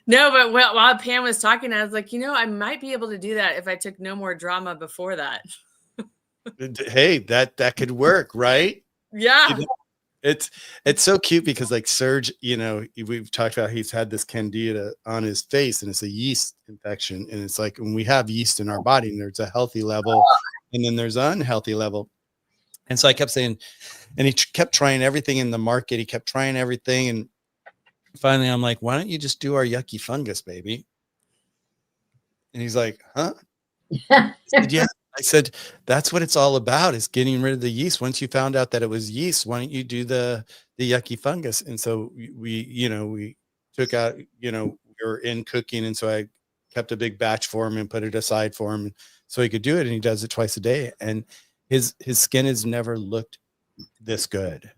but while Pam was talking, I was like, I might be able to do that if I took no more drama before that. Hey, that could work, right? Yeah. You know, it's so cute because like Serge, we've talked about, he's had this candida on his face, and it's a yeast infection. And it's like, when we have yeast in our body, and there's a healthy level and then there's an unhealthy level. And so I kept saying, and he kept trying everything in the market. He kept trying everything. And finally I'm like, why don't you just do our yucky fungus, baby? And he's like, huh? I said, yeah. I said, that's what it's all about, is getting rid of the yeast. Once you found out that it was yeast, why don't you do the yucky fungus? And so we took out, we were in cooking. And so I kept a big batch for him and put it aside for him so he could do it. And he does it twice a day. And his skin has never looked this good.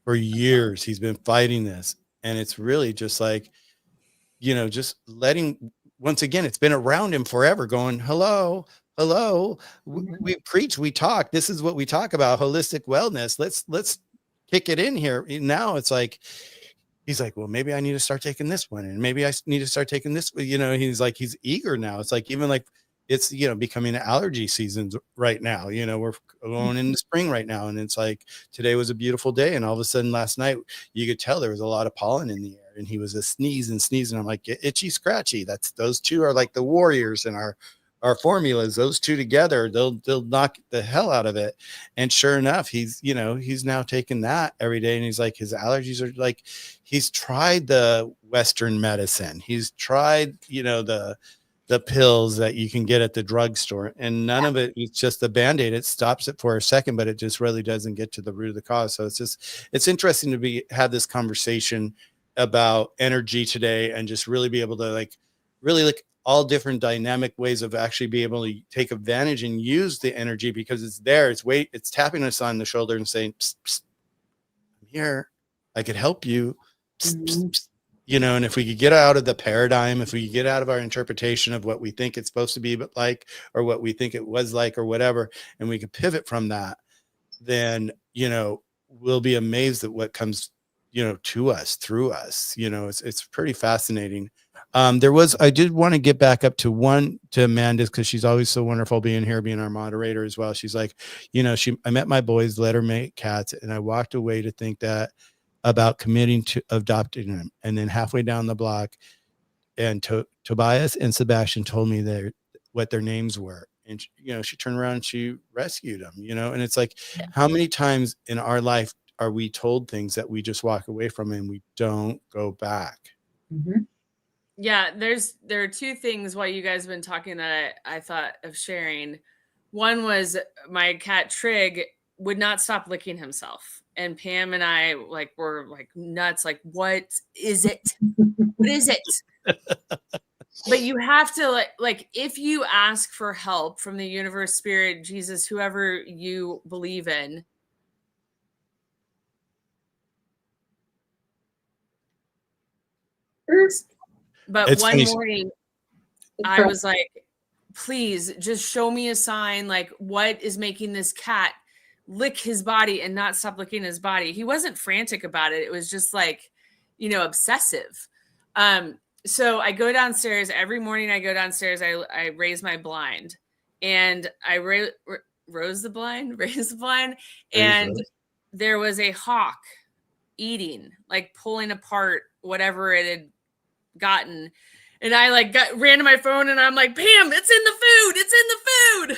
For years he's been fighting this. And it's really just like, just letting, once again, it's been around him forever, going, hello, we preach, we talk, this is what we talk about, holistic wellness, let's kick it in here. Now it's like, he's like, well, maybe I need to start taking this one, and maybe I need to start taking this, he's like, he's eager now. It's like, even like, it's becoming allergy seasons right now. We're going into spring right now, and it's like, today was a beautiful day, and all of a sudden last night you could tell there was a lot of pollen in the air, and he was a sneezing. I'm like, itchy scratchy, those two are like the warriors in our formulas. Those two together, they'll knock the hell out of it. And sure enough, he's now taking that every day, and he's like, his allergies are like, he's tried the Western medicine, he's tried the pills that you can get at the drugstore, and none of it, it's just the Band-Aid. It stops it for a second, but it just really doesn't get to the root of the cause. So it's interesting to have this conversation about energy today, and just really be able to really look all different dynamic ways of actually be able to take advantage and use the energy, because it's there, it's tapping us on the shoulder and saying, psst, psst, I'm here, I could help you. Psst, psst, psst. And if we could get out of the paradigm, if we could get out of our interpretation of what we think it's supposed to be like, or what we think it was like, or whatever, and we could pivot from that, then we'll be amazed at what comes to us, through us. It's pretty fascinating. I did want to get back up to Amanda, because she's always so wonderful being here, being our moderator as well. She's like, I met my boys, let her make cats, and I walked away to think that about committing to adopting them. And then halfway down the block, and Tobias and Sebastian told me what their names were. And she turned around and she rescued them, and it's like, how many times in our life are we told things that we just walk away from and we don't go back? Mm-hmm. Yeah, there are two things while you guys have been talking that I thought of sharing. One was, my cat Trig would not stop licking himself, and Pam and I were like nuts, like, what is it? What is it? But you have to like if you ask for help from the universe, spirit, Jesus, whoever you believe in, but It's one funny. morning I was like, please just show me a sign, like, what is making this cat lick his body and not stop licking his body. He wasn't frantic about it. It was just like, obsessive. So I go downstairs every morning. I go downstairs, I raise my blind, and I raise the blind, and there was a hawk eating, like pulling apart whatever it had gotten. And I ran to my phone, and I'm like, Pam, it's in the food. It's in the food.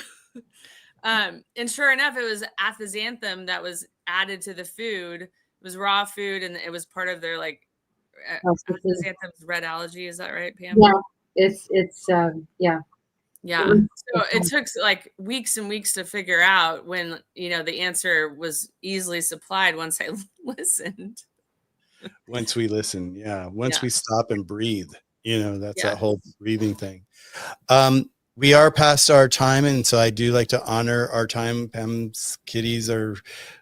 And sure enough, it was astaxanthin that was added to the food. It was raw food, and it was part of their astaxanthin's red algae. Is that right, Pam? Yeah, it's yeah. Yeah. So it took weeks and weeks to figure out, when the answer was easily supplied once I listened. once we listen. Yeah. Once Yeah. we stop and breathe, that's Yeah. that whole breathing thing. We are past our time, and so I do like to honor our time. Pam's kitties are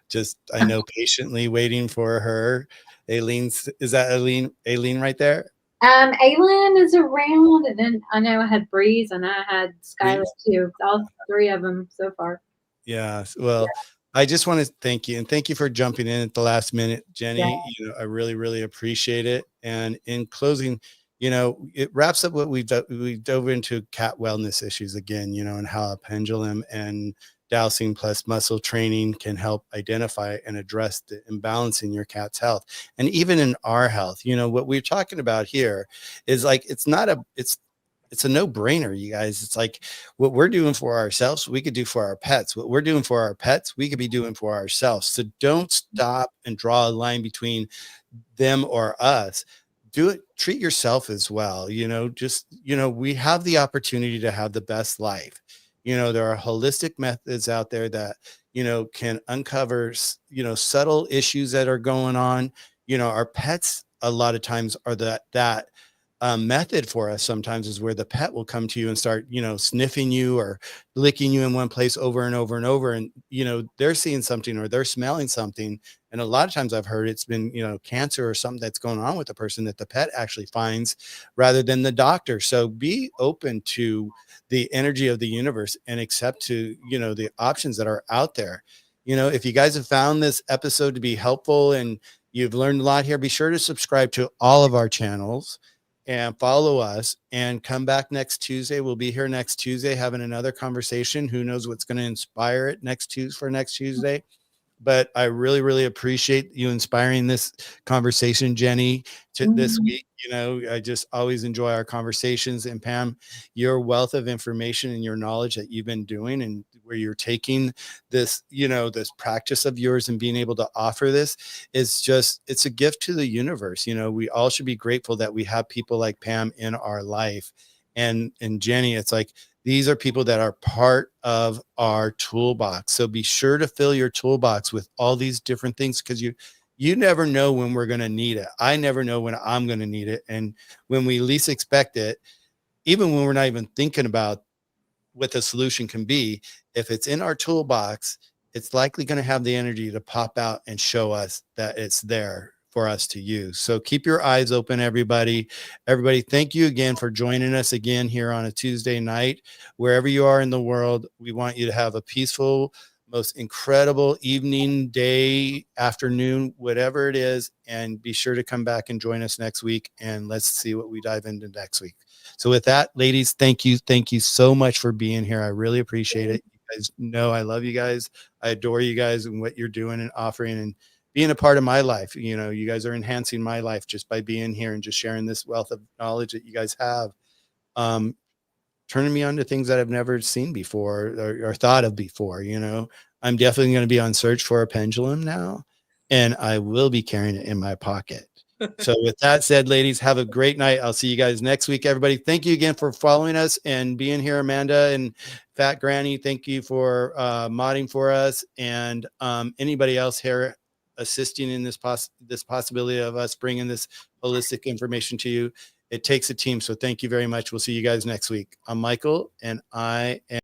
just, I know, patiently waiting for her. Is that Aileen right there? Aylin is around, and then I know I had Breeze and I had Skylar Breeze? too. All three of them so far. Yeah. Well, I just want to thank you, and thank you for jumping in at the last minute, Yeah. Jenny. I really, really appreciate it. And in closing, it wraps up what we dove into cat wellness issues again, and how a pendulum and dowsing plus muscle training can help identify and address the imbalance in your cat's health, and even in our health. What we're talking about here is like, it's a no-brainer, you guys. It's like, what we're doing for ourselves, we could do for our pets. What we're doing for our pets, we could be doing for ourselves. So don't stop and draw a line between them or us. Do it, treat yourself as well. We have the opportunity to have the best life. There are holistic methods out there that, can uncover, subtle issues that are going on. Our pets a lot of times are that method for us. Sometimes is where the pet will come to you and start, sniffing you or licking you in one place over and over and over. And, they're seeing something or they're smelling something. And a lot of times I've heard it's been, cancer or something that's going on with the person that the pet actually finds rather than the doctor. So be open to the energy of the universe and accept to, the options that are out there. If you guys have found this episode to be helpful and you've learned a lot here, be sure to subscribe to all of our channels and follow us, and come back next Tuesday. We'll be here next Tuesday having another conversation. Who knows what's going to inspire it next Tuesday. But I really, really appreciate you inspiring this conversation, Jenny, this week. I just always enjoy our conversations. And Pam, your wealth of information and your knowledge that you've been doing and where you're taking this, this practice of yours and being able to offer this is just, it's a gift to the universe. We all should be grateful that we have people like Pam in our life. And Jenny, it's like, these are people that are part of our toolbox. So be sure to fill your toolbox with all these different things, because you never know when we're going to need it. I never know when I'm going to need it. And when we least expect it, even when we're not even thinking about what the solution can be, if it's in our toolbox, it's likely going to have the energy to pop out and show us that it's there for us to use. So keep your eyes open, everybody. Thank you again for joining us again here on a Tuesday night. Wherever you are in the world, we want you to have a peaceful, most incredible evening, day, afternoon, whatever it is. And be sure to come back and join us next week. And let's see what we dive into next week. So with that, ladies, thank you. Thank you so much for being here. I really appreciate it. You guys know I love you guys. I adore you guys and what you're doing and offering and being a part of my life. You guys are enhancing my life just by being here and just sharing this wealth of knowledge that you guys have. Turning me on to things that I've never seen before or thought of before. I'm definitely going to be on search for a pendulum now, and I will be carrying it in my pocket. So with that said, ladies, have a great night. I'll see you guys next week, everybody. Thank you again for following us and being here, Amanda and Fat Granny. Thank you for modding for us, and anybody else here assisting in this possibility of us bringing this holistic information to you. It takes a team. So thank you very much. We'll see you guys next week. I'm Michael, and I am